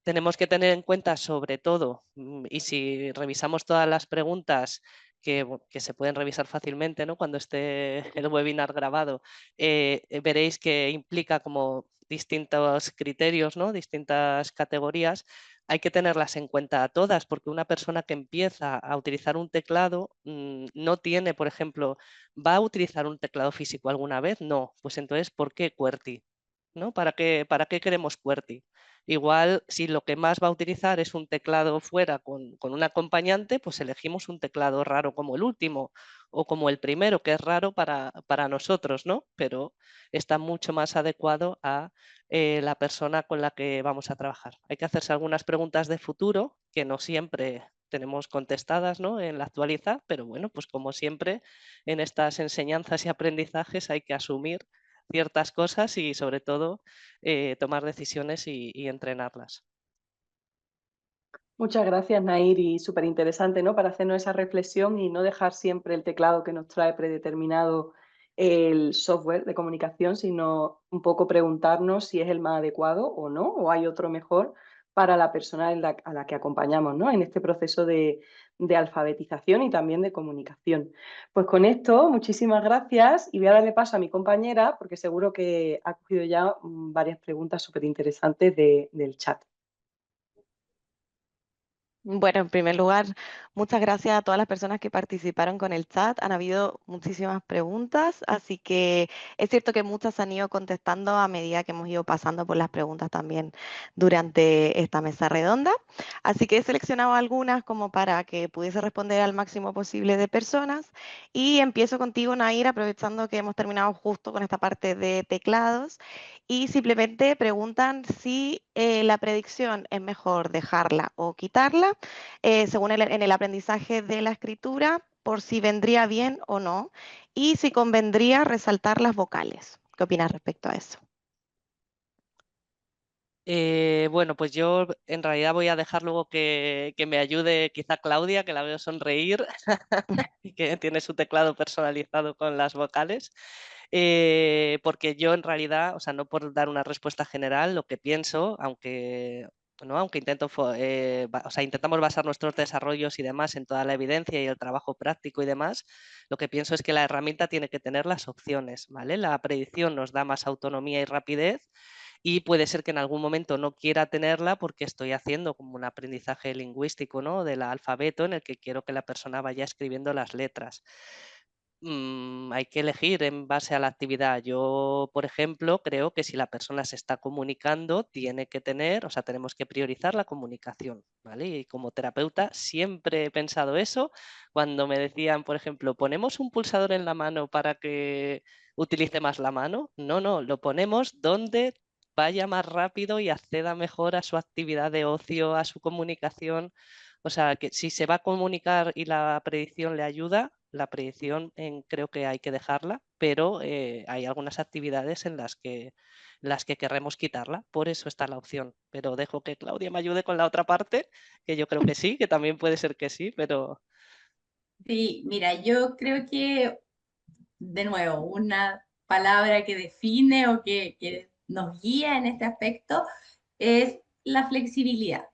tenemos que tener en cuenta sobre todo, y si revisamos todas las preguntas que se pueden revisar fácilmente, ¿no? Cuando esté el webinar grabado, veréis que implica como distintos criterios, ¿no? Distintas categorías. Hay que tenerlas en cuenta todas, porque una persona que empieza a utilizar un teclado no tiene, por ejemplo, ¿va a utilizar un teclado físico alguna vez? No. Pues entonces, ¿por qué QWERTY? ¿No? ¿Para qué queremos QWERTY? Igual, si lo que más va a utilizar es un teclado fuera con un acompañante, pues elegimos un teclado raro como el último o como el primero, que es raro para nosotros, ¿no? Pero está mucho más adecuado a la persona con la que vamos a trabajar. Hay que hacerse algunas preguntas de futuro que no siempre tenemos contestadas, ¿no? En la actualidad, pero bueno, pues como siempre en estas enseñanzas y aprendizajes hay que asumir ciertas cosas y sobre todo tomar decisiones y entrenarlas. Muchas gracias, Nair, y súper interesante, ¿no? Para hacernos esa reflexión y no dejar siempre el teclado que nos trae predeterminado el software de comunicación, sino un poco preguntarnos si es el más adecuado o no, o hay otro mejor para la persona a la que acompañamos, ¿no? En este proceso de alfabetización y también de comunicación. Pues con esto, muchísimas gracias y voy a darle paso a mi compañera porque seguro que ha cogido ya varias preguntas súper interesantes del chat. Bueno, en primer lugar, muchas gracias a todas las personas que participaron con el chat. Han habido muchísimas preguntas, así que es cierto que muchas han ido contestando a medida que hemos ido pasando por las preguntas también durante esta mesa redonda. Así que he seleccionado algunas como para que pudiese responder al máximo posible de personas. Y empiezo contigo, Nair, aprovechando que hemos terminado justo con esta parte de teclados. Y simplemente preguntan si la predicción es mejor dejarla o quitarla, según en el aprendizaje de la escritura, por si vendría bien o no, y si convendría resaltar las vocales. ¿Qué opinas respecto a eso? Bueno, pues yo en realidad voy a dejar luego que me ayude quizá Claudia, que la veo sonreír y que tiene su teclado personalizado con las vocales, porque yo en realidad, o sea, no por dar una respuesta general, lo que pienso, aunque intentamos basar nuestros desarrollos y demás en toda la evidencia y el trabajo práctico y demás, lo que pienso es que la herramienta tiene que tener las opciones, ¿vale? La predicción nos da más autonomía y rapidez y puede ser que en algún momento no quiera tenerla porque estoy haciendo como un aprendizaje lingüístico, ¿no? Del alfabeto en el que quiero que la persona vaya escribiendo las letras. Hay que elegir en base a la actividad. Yo, por ejemplo, creo que si la persona se está comunicando, tiene que tener, o sea, tenemos que priorizar la comunicación, ¿vale? Y como terapeuta siempre he pensado eso cuando me decían, por ejemplo, ponemos un pulsador en la mano para que utilice más la mano. No, no, lo ponemos donde vaya más rápido y acceda mejor a su actividad de ocio, a su comunicación. O sea, que si se va a comunicar y la predicción le ayuda, la predicción creo que hay que dejarla, pero hay algunas actividades en las que querremos quitarla, por eso está la opción. Pero dejo que Claudia me ayude con la otra parte, que yo creo que sí, que también puede ser que sí, pero... Sí, mira, yo creo que, de nuevo, una palabra que define o que nos guía en este aspecto es la flexibilidad.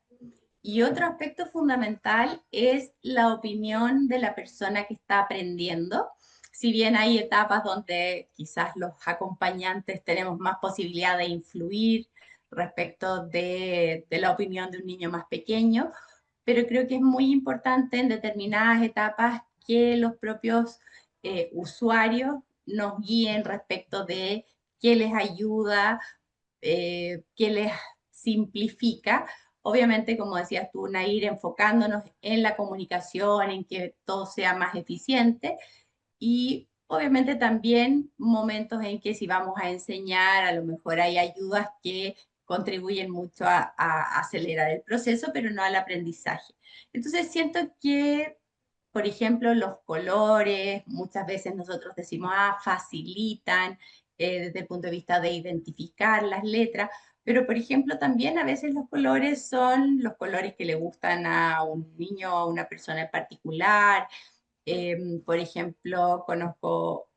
Y otro aspecto fundamental es la opinión de la persona que está aprendiendo. Si bien hay etapas donde quizás los acompañantes tenemos más posibilidad de influir respecto de la opinión de un niño más pequeño, pero creo que es muy importante en determinadas etapas que los propios usuarios nos guíen respecto de qué les ayuda, qué les simplifica. Obviamente, como decías tú, Nair, enfocándonos en la comunicación, en que todo sea más eficiente y obviamente también momentos en que si vamos a enseñar, a lo mejor hay ayudas que contribuyen mucho a acelerar el proceso, pero no al aprendizaje. Entonces siento que, por ejemplo, los colores, muchas veces nosotros decimos, facilitan desde el punto de vista de identificar las letras, pero por ejemplo también a veces los colores son los colores que le gustan a un niño o a una persona en particular. Por ejemplo, conozco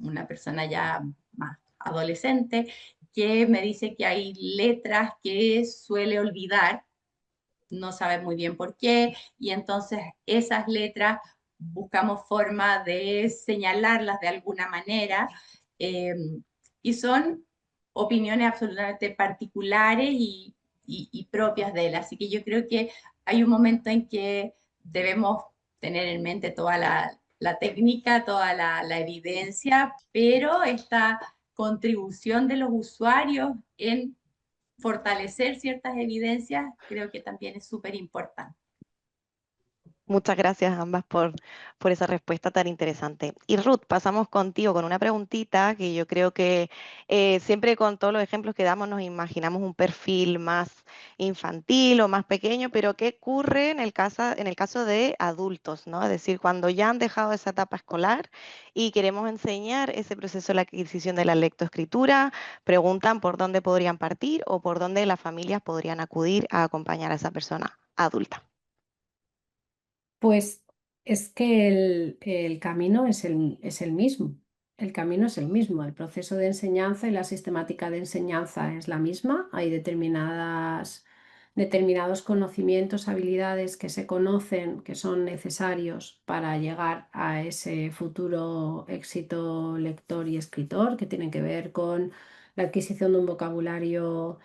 una persona ya más adolescente que me dice que hay letras que suele olvidar, no sabe muy bien por qué, y entonces esas letras buscamos forma de señalarlas de alguna manera, eh, y son opiniones absolutamente particulares y propias de él. Así que yo creo que hay un momento en que debemos tener en mente toda la técnica, toda la evidencia, pero esta contribución de los usuarios en fortalecer ciertas evidencias, creo que también es súper importante. Muchas gracias a ambas por esa respuesta tan interesante. Y Ruth, pasamos contigo con una preguntita que yo creo que siempre con todos los ejemplos que damos nos imaginamos un perfil más infantil o más pequeño, pero ¿qué ocurre en el caso de adultos, ¿no? Es decir, cuando ya han dejado esa etapa escolar y queremos enseñar ese proceso de la adquisición de la lectoescritura, preguntan por dónde podrían partir o por dónde las familias podrían acudir a acompañar a esa persona adulta. Pues es que el camino es el mismo. El camino es el mismo. El proceso de enseñanza y la sistemática de enseñanza es la misma. Hay determinados conocimientos, habilidades que se conocen, que son necesarios para llegar a ese futuro éxito lector y escritor, que tienen que ver con la adquisición de un vocabulario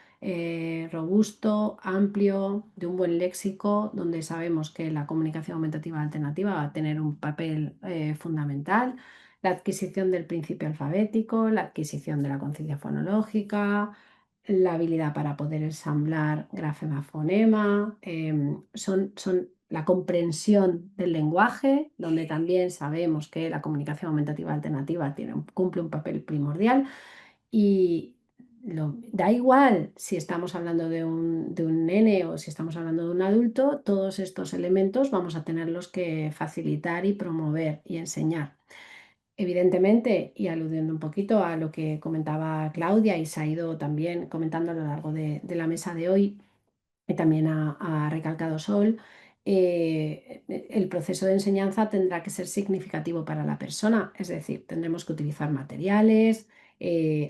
robusto, amplio, de un buen léxico, donde sabemos que la comunicación aumentativa alternativa va a tener un papel fundamental, la adquisición del principio alfabético, la adquisición de la conciencia fonológica, la habilidad para poder ensamblar grafema-fonema, son la comprensión del lenguaje, donde también sabemos que la comunicación aumentativa alternativa cumple un papel primordial. Y da igual si estamos hablando de un nene o si estamos hablando de un adulto, todos estos elementos vamos a tenerlos que facilitar y promover y enseñar. Evidentemente, y aludiendo un poquito a lo que comentaba Claudia y se ha ido también comentando a lo largo de la mesa de hoy, y también ha recalcado Sol, el proceso de enseñanza tendrá que ser significativo para la persona, es decir, tendremos que utilizar materiales,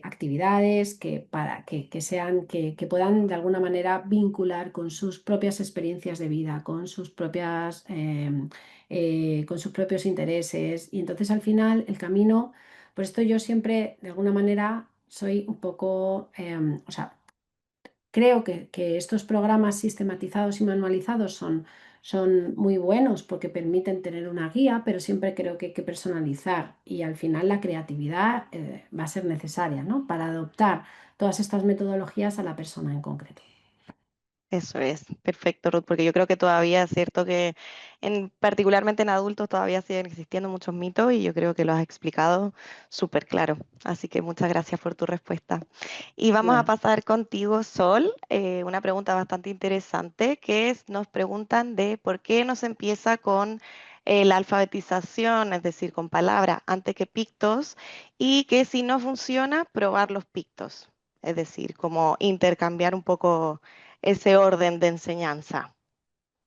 actividades que puedan de alguna manera vincular con sus propias experiencias de vida, con sus propios intereses. Y entonces al final el camino, por esto yo siempre de alguna manera soy un poco, o sea, creo que estos programas sistematizados y manualizados son muy buenos porque permiten tener una guía, pero siempre creo que hay que personalizar y al final la creatividad va a ser necesaria, ¿no? Para adoptar todas estas metodologías a la persona en concreto. Eso es, perfecto, Ruth, porque yo creo que todavía es cierto que particularmente en adultos todavía siguen existiendo muchos mitos y yo creo que lo has explicado súper claro. Así que muchas gracias por tu respuesta. Y vamos a Nada. pasar contigo, Sol, una pregunta bastante interesante nos preguntan de por qué no se empieza con la alfabetización, es decir, con palabras antes que pictos, y que si no funciona, probar los pictos. Es decir, como intercambiar un poco ese orden de enseñanza.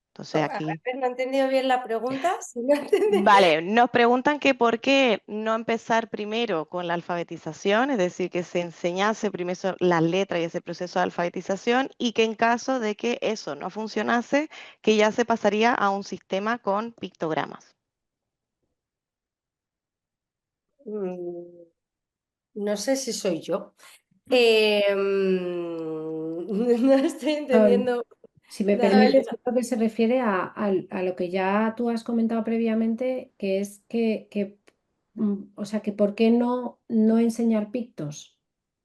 Entonces A aquí, ver, no he entendido bien la pregunta. Si no he entendido- vale, nos preguntan que por qué no empezar primero con la alfabetización, es decir, que se enseñase primero las letras y ese proceso de alfabetización y que en caso de que eso no funcionase, que ya se pasaría a un sistema con pictogramas. Mm, No sé si soy yo. No estoy Sol, entendiendo. si me No, permites, creo que se refiere a lo que ya tú has comentado previamente, que es o sea, que por qué no enseñar pictos,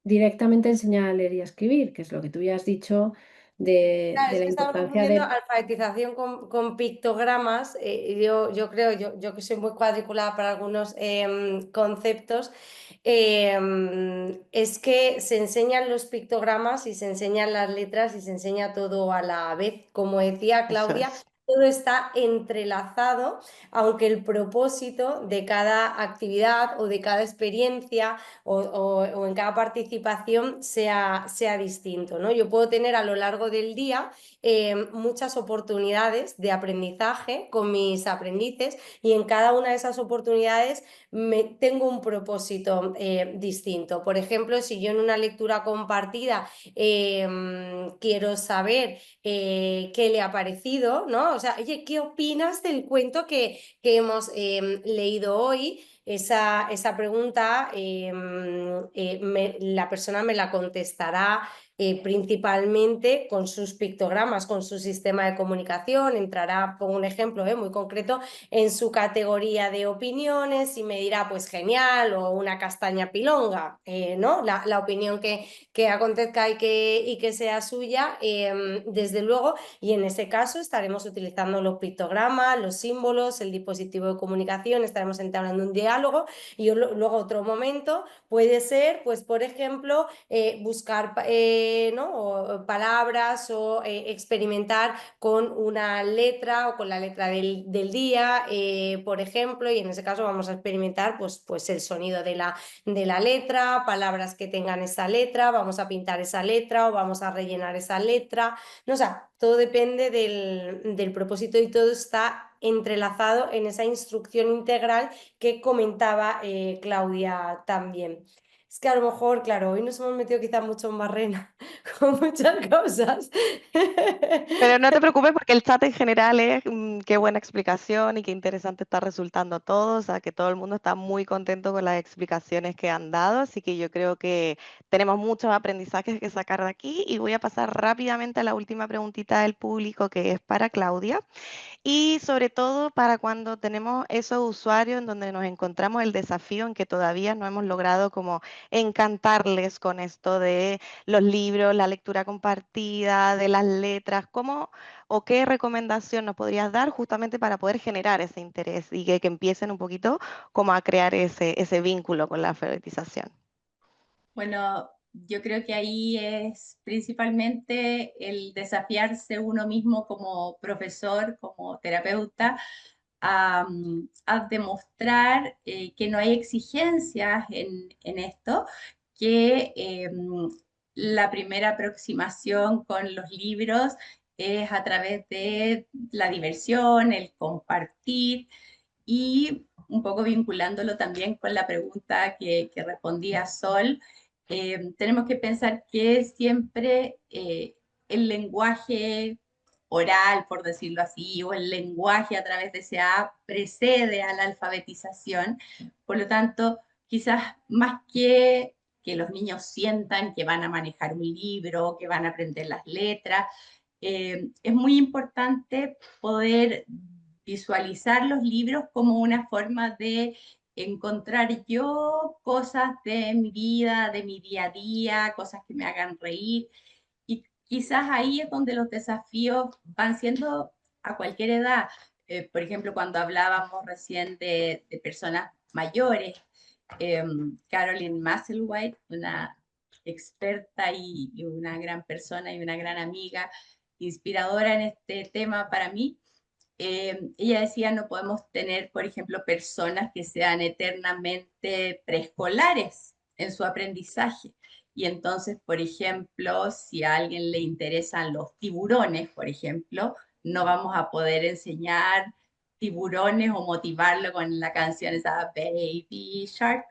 directamente enseñar a leer y a escribir, que es lo que tú ya has dicho Claro, de es la que estamos importancia confundiendo del... alfabetización con pictogramas. Yo creo, yo que soy muy cuadriculada para algunos conceptos, es que se enseñan los pictogramas y se enseñan las letras y se enseña todo a la vez. Como decía Eso Claudia, es. todo está entrelazado, aunque el propósito de cada actividad o de cada experiencia o en cada participación sea distinto, ¿no? Yo puedo tener a lo largo del día muchas oportunidades de aprendizaje con mis aprendices y en cada una de esas oportunidades tengo un propósito distinto. Por ejemplo, si yo en una lectura compartida quiero saber qué le ha parecido, ¿no? O sea, oye, ¿qué opinas del cuento que hemos leído hoy? Esa pregunta la persona me la contestará principalmente con sus pictogramas, con su sistema de comunicación, entrará, pongo un ejemplo muy concreto, en su categoría de opiniones y me dirá, pues genial, o una castaña pilonga, ¿no? La opinión que acontezca y que sea suya, desde luego, y en ese caso estaremos utilizando los pictogramas, los símbolos, el dispositivo de comunicación, estaremos entablando un diálogo y luego otro momento puede ser, pues por ejemplo, buscar ¿no? o palabras o experimentar con una letra o con la letra del día, por ejemplo, y en ese caso vamos a experimentar pues el sonido de la letra, palabras que tengan esa letra, vamos a pintar esa letra o vamos a rellenar esa letra, no, o sea, todo depende del propósito y todo está entrelazado en esa instrucción integral que comentaba Claudia también. Es que a lo mejor, claro, hoy nos hemos metido quizá mucho en barrena con muchas cosas. Pero no te preocupes porque el chat en general es qué buena explicación y qué interesante está resultando todo. O sea, que todo el mundo está muy contento con las explicaciones que han dado. Así que yo creo que tenemos muchos aprendizajes que sacar de aquí. Y voy a pasar rápidamente a la última preguntita del público que es para Claudia. Y sobre todo para cuando tenemos esos usuarios en donde nos encontramos el desafío en que todavía no hemos logrado como encantarles con esto de los libros, la lectura compartida, de las letras, ¿cómo o qué recomendación nos podrías dar justamente para poder generar ese interés y que empiecen un poquito como a crear ese vínculo con la alfabetización? Bueno, yo creo que ahí es principalmente el desafiarse uno mismo como profesor, como terapeuta, a demostrar que no hay exigencias en esto, que la primera aproximación con los libros es a través de la diversión, el compartir y un poco vinculándolo también con la pregunta que respondía Sol, tenemos que pensar que siempre el lenguaje oral, por decirlo así, o el lenguaje a través de esa app precede a la alfabetización. Por lo tanto, quizás más que los niños sientan que van a manejar un libro, que van a aprender las letras, es muy importante poder visualizar los libros como una forma de encontrar yo cosas de mi vida, de mi día a día, cosas que me hagan reír. Y quizás ahí es donde los desafíos van siendo a cualquier edad. Por ejemplo, cuando hablábamos recién de personas mayores, Caroline Musselwhite, una experta y una gran persona y una gran amiga, inspiradora en este tema para mí, ella decía, no podemos tener, por ejemplo, personas que sean eternamente preescolares en su aprendizaje. Y entonces, por ejemplo, si a alguien le interesan los tiburones, por ejemplo, no vamos a poder enseñar tiburones o motivarlo con la canción esa Baby Shark,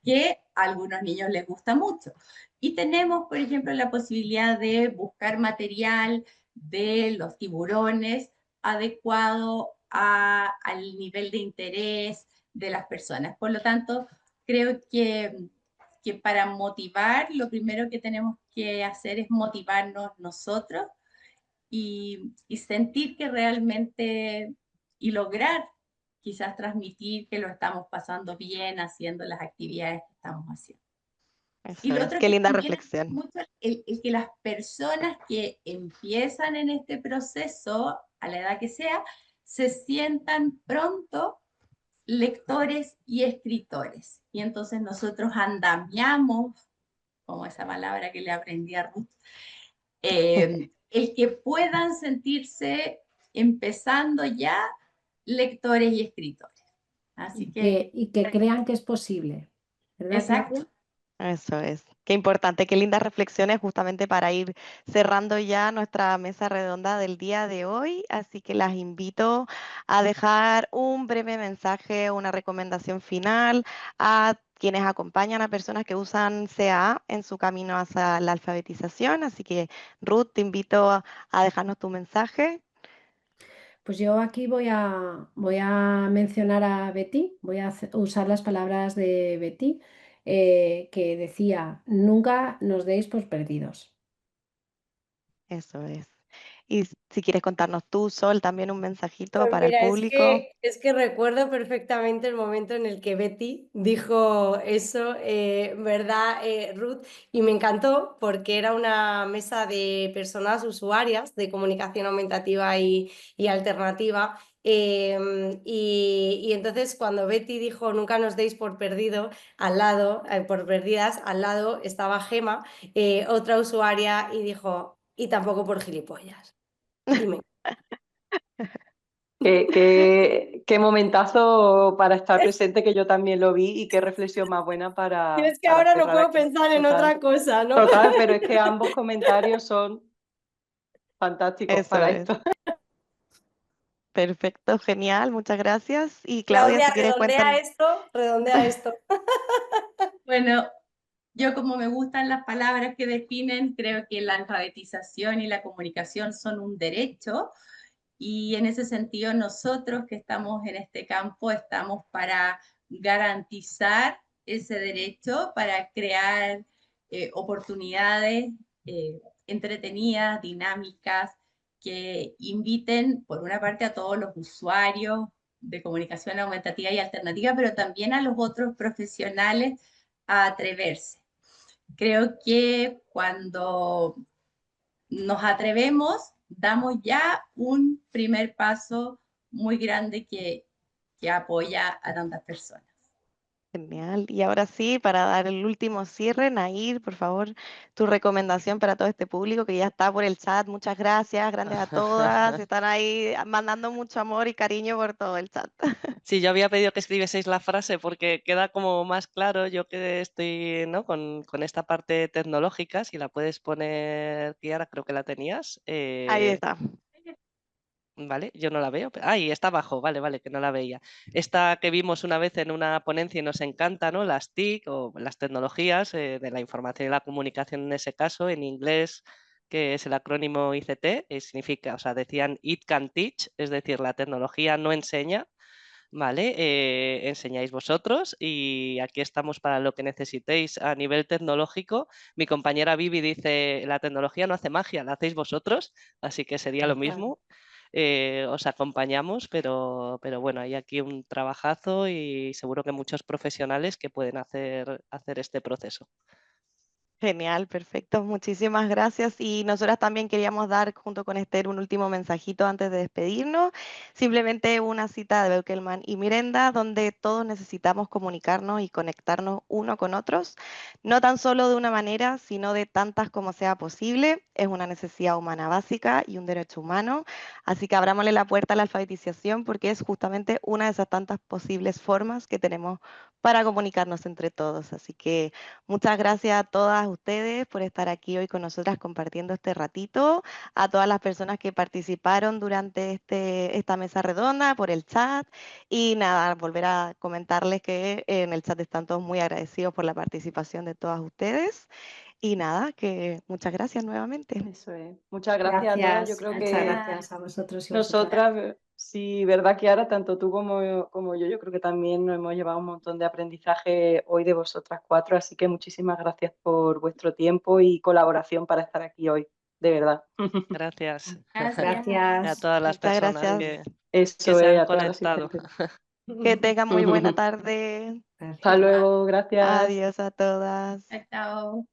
que a algunos niños les gusta mucho. Y tenemos, por ejemplo, la posibilidad de buscar material de los tiburones adecuado al nivel de interés de las personas. Por lo tanto, creo que para motivar, lo primero que tenemos que hacer es motivarnos nosotros y sentir que realmente, y lograr quizás transmitir que lo estamos pasando bien haciendo las actividades que estamos haciendo. Y Eso lo es, otro qué que linda también es reflexión. mucho el que las personas que empiezan en este proceso, a la edad que sea, se sientan pronto lectores y escritores. Y entonces nosotros andamiamos, como esa palabra que le aprendí a Ruth, el que puedan sentirse empezando ya lectores y escritores. Así que, Y que crean que es posible, ¿verdad, Claudia? exacto. Eso es. Qué importante, qué lindas reflexiones justamente para ir cerrando ya nuestra mesa redonda del día de hoy. Así que las invito a dejar un breve mensaje, una recomendación final a quienes acompañan a personas que usan CA en su camino hacia la alfabetización. Así que, Ruth, te invito a dejarnos tu mensaje. Pues yo aquí voy a mencionar a Betty, voy a usar las palabras de Betty, que decía, nunca nos deis por perdidos. Eso es. Y si quieres contarnos tú, Sol, también un mensajito Pues para el mira, público. es que recuerdo perfectamente el momento en el que Betty dijo eso, ¿verdad, Ruth? Y me encantó porque era una mesa de personas usuarias de comunicación aumentativa y alternativa. Y entonces cuando Betty dijo nunca nos deis por perdido, al lado, por perdidas, al lado estaba Gema, otra usuaria, y dijo, y tampoco por gilipollas. Y me Qué momentazo para estar presente, que yo también lo vi, y qué reflexión más buena Y es que para ahora no cerrar puedo aquí. pensar en Total, otra cosa, ¿no? total, pero es que ambos comentarios son fantásticos Eso para es. esto. Perfecto, genial, muchas gracias. Y Claudia, Claudia, si quieres cuéntanos. redondea esto. Bueno, yo como me gustan las palabras que definen, creo que la alfabetización y la comunicación son un derecho y en ese sentido nosotros que estamos en este campo estamos para garantizar ese derecho, para crear oportunidades entretenidas, dinámicas, que inviten por una parte a todos los usuarios de comunicación aumentativa y alternativa, pero también a los otros profesionales a atreverse. Creo que cuando nos atrevemos, damos ya un primer paso muy grande que apoya a tantas personas. Genial. Y ahora sí, para dar el último cierre, Nair, por favor, tu recomendación para todo este público que ya está por el chat. Muchas gracias, grandes a todas. Están ahí mandando mucho amor y cariño por todo el chat. Sí, yo había pedido que escribieseis la frase porque queda como más claro. Yo que estoy, ¿no?, con esta parte tecnológica, si la puedes poner, Kiara, creo que la tenías. Ahí está. Vale, yo no la veo. Ahí está abajo, vale, vale, que no la veía. Esta que vimos una vez en una ponencia y nos encanta, ¿no? Las TIC o las tecnologías de la información y la comunicación en ese caso, en inglés, que es el acrónimo ICT, significa, o sea, decían It can teach, es decir, la tecnología no enseña, ¿vale? Enseñáis vosotros y aquí estamos para lo que necesitéis a nivel tecnológico. Mi compañera Vivi dice, la tecnología no hace magia, la hacéis vosotros, así que sería lo mismo. Os acompañamos, pero bueno, hay aquí un trabajazo y seguro que muchos profesionales que pueden hacer este proceso. Genial, perfecto. Muchísimas gracias. Y nosotras también queríamos dar junto con Esther un último mensajito antes de despedirnos. Simplemente una cita de Beukelman y Mirenda, donde todos necesitamos comunicarnos y conectarnos uno con otros, no tan solo de una manera, sino de tantas como sea posible. Es una necesidad humana básica y un derecho humano. Así que abrámosle la puerta a la alfabetización porque es justamente una de esas tantas posibles formas que tenemos para comunicarnos entre todos. Así que muchas gracias a todas ustedes por estar aquí hoy con nosotras compartiendo este ratito, a todas las personas que participaron durante esta mesa redonda, por el chat y nada, volver a comentarles que en el chat están todos muy agradecidos por la participación de todas ustedes y nada, que muchas gracias nuevamente. Eso es. Muchas gracias a todas. Yo creo Muchas que gracias a vosotros y vosotras. nosotras, sí, verdad, Kiara, tanto tú como yo creo que también nos hemos llevado un montón de aprendizaje hoy de vosotras cuatro, así que muchísimas gracias por vuestro tiempo y colaboración para estar aquí hoy, de verdad. Gracias. Gracias. A Gracias. todas las Muchas personas gracias. que Eso se es, han a todas las conectado. asistentes. Que tengan muy buena tarde. Hasta luego, gracias. Adiós a todas. Chao.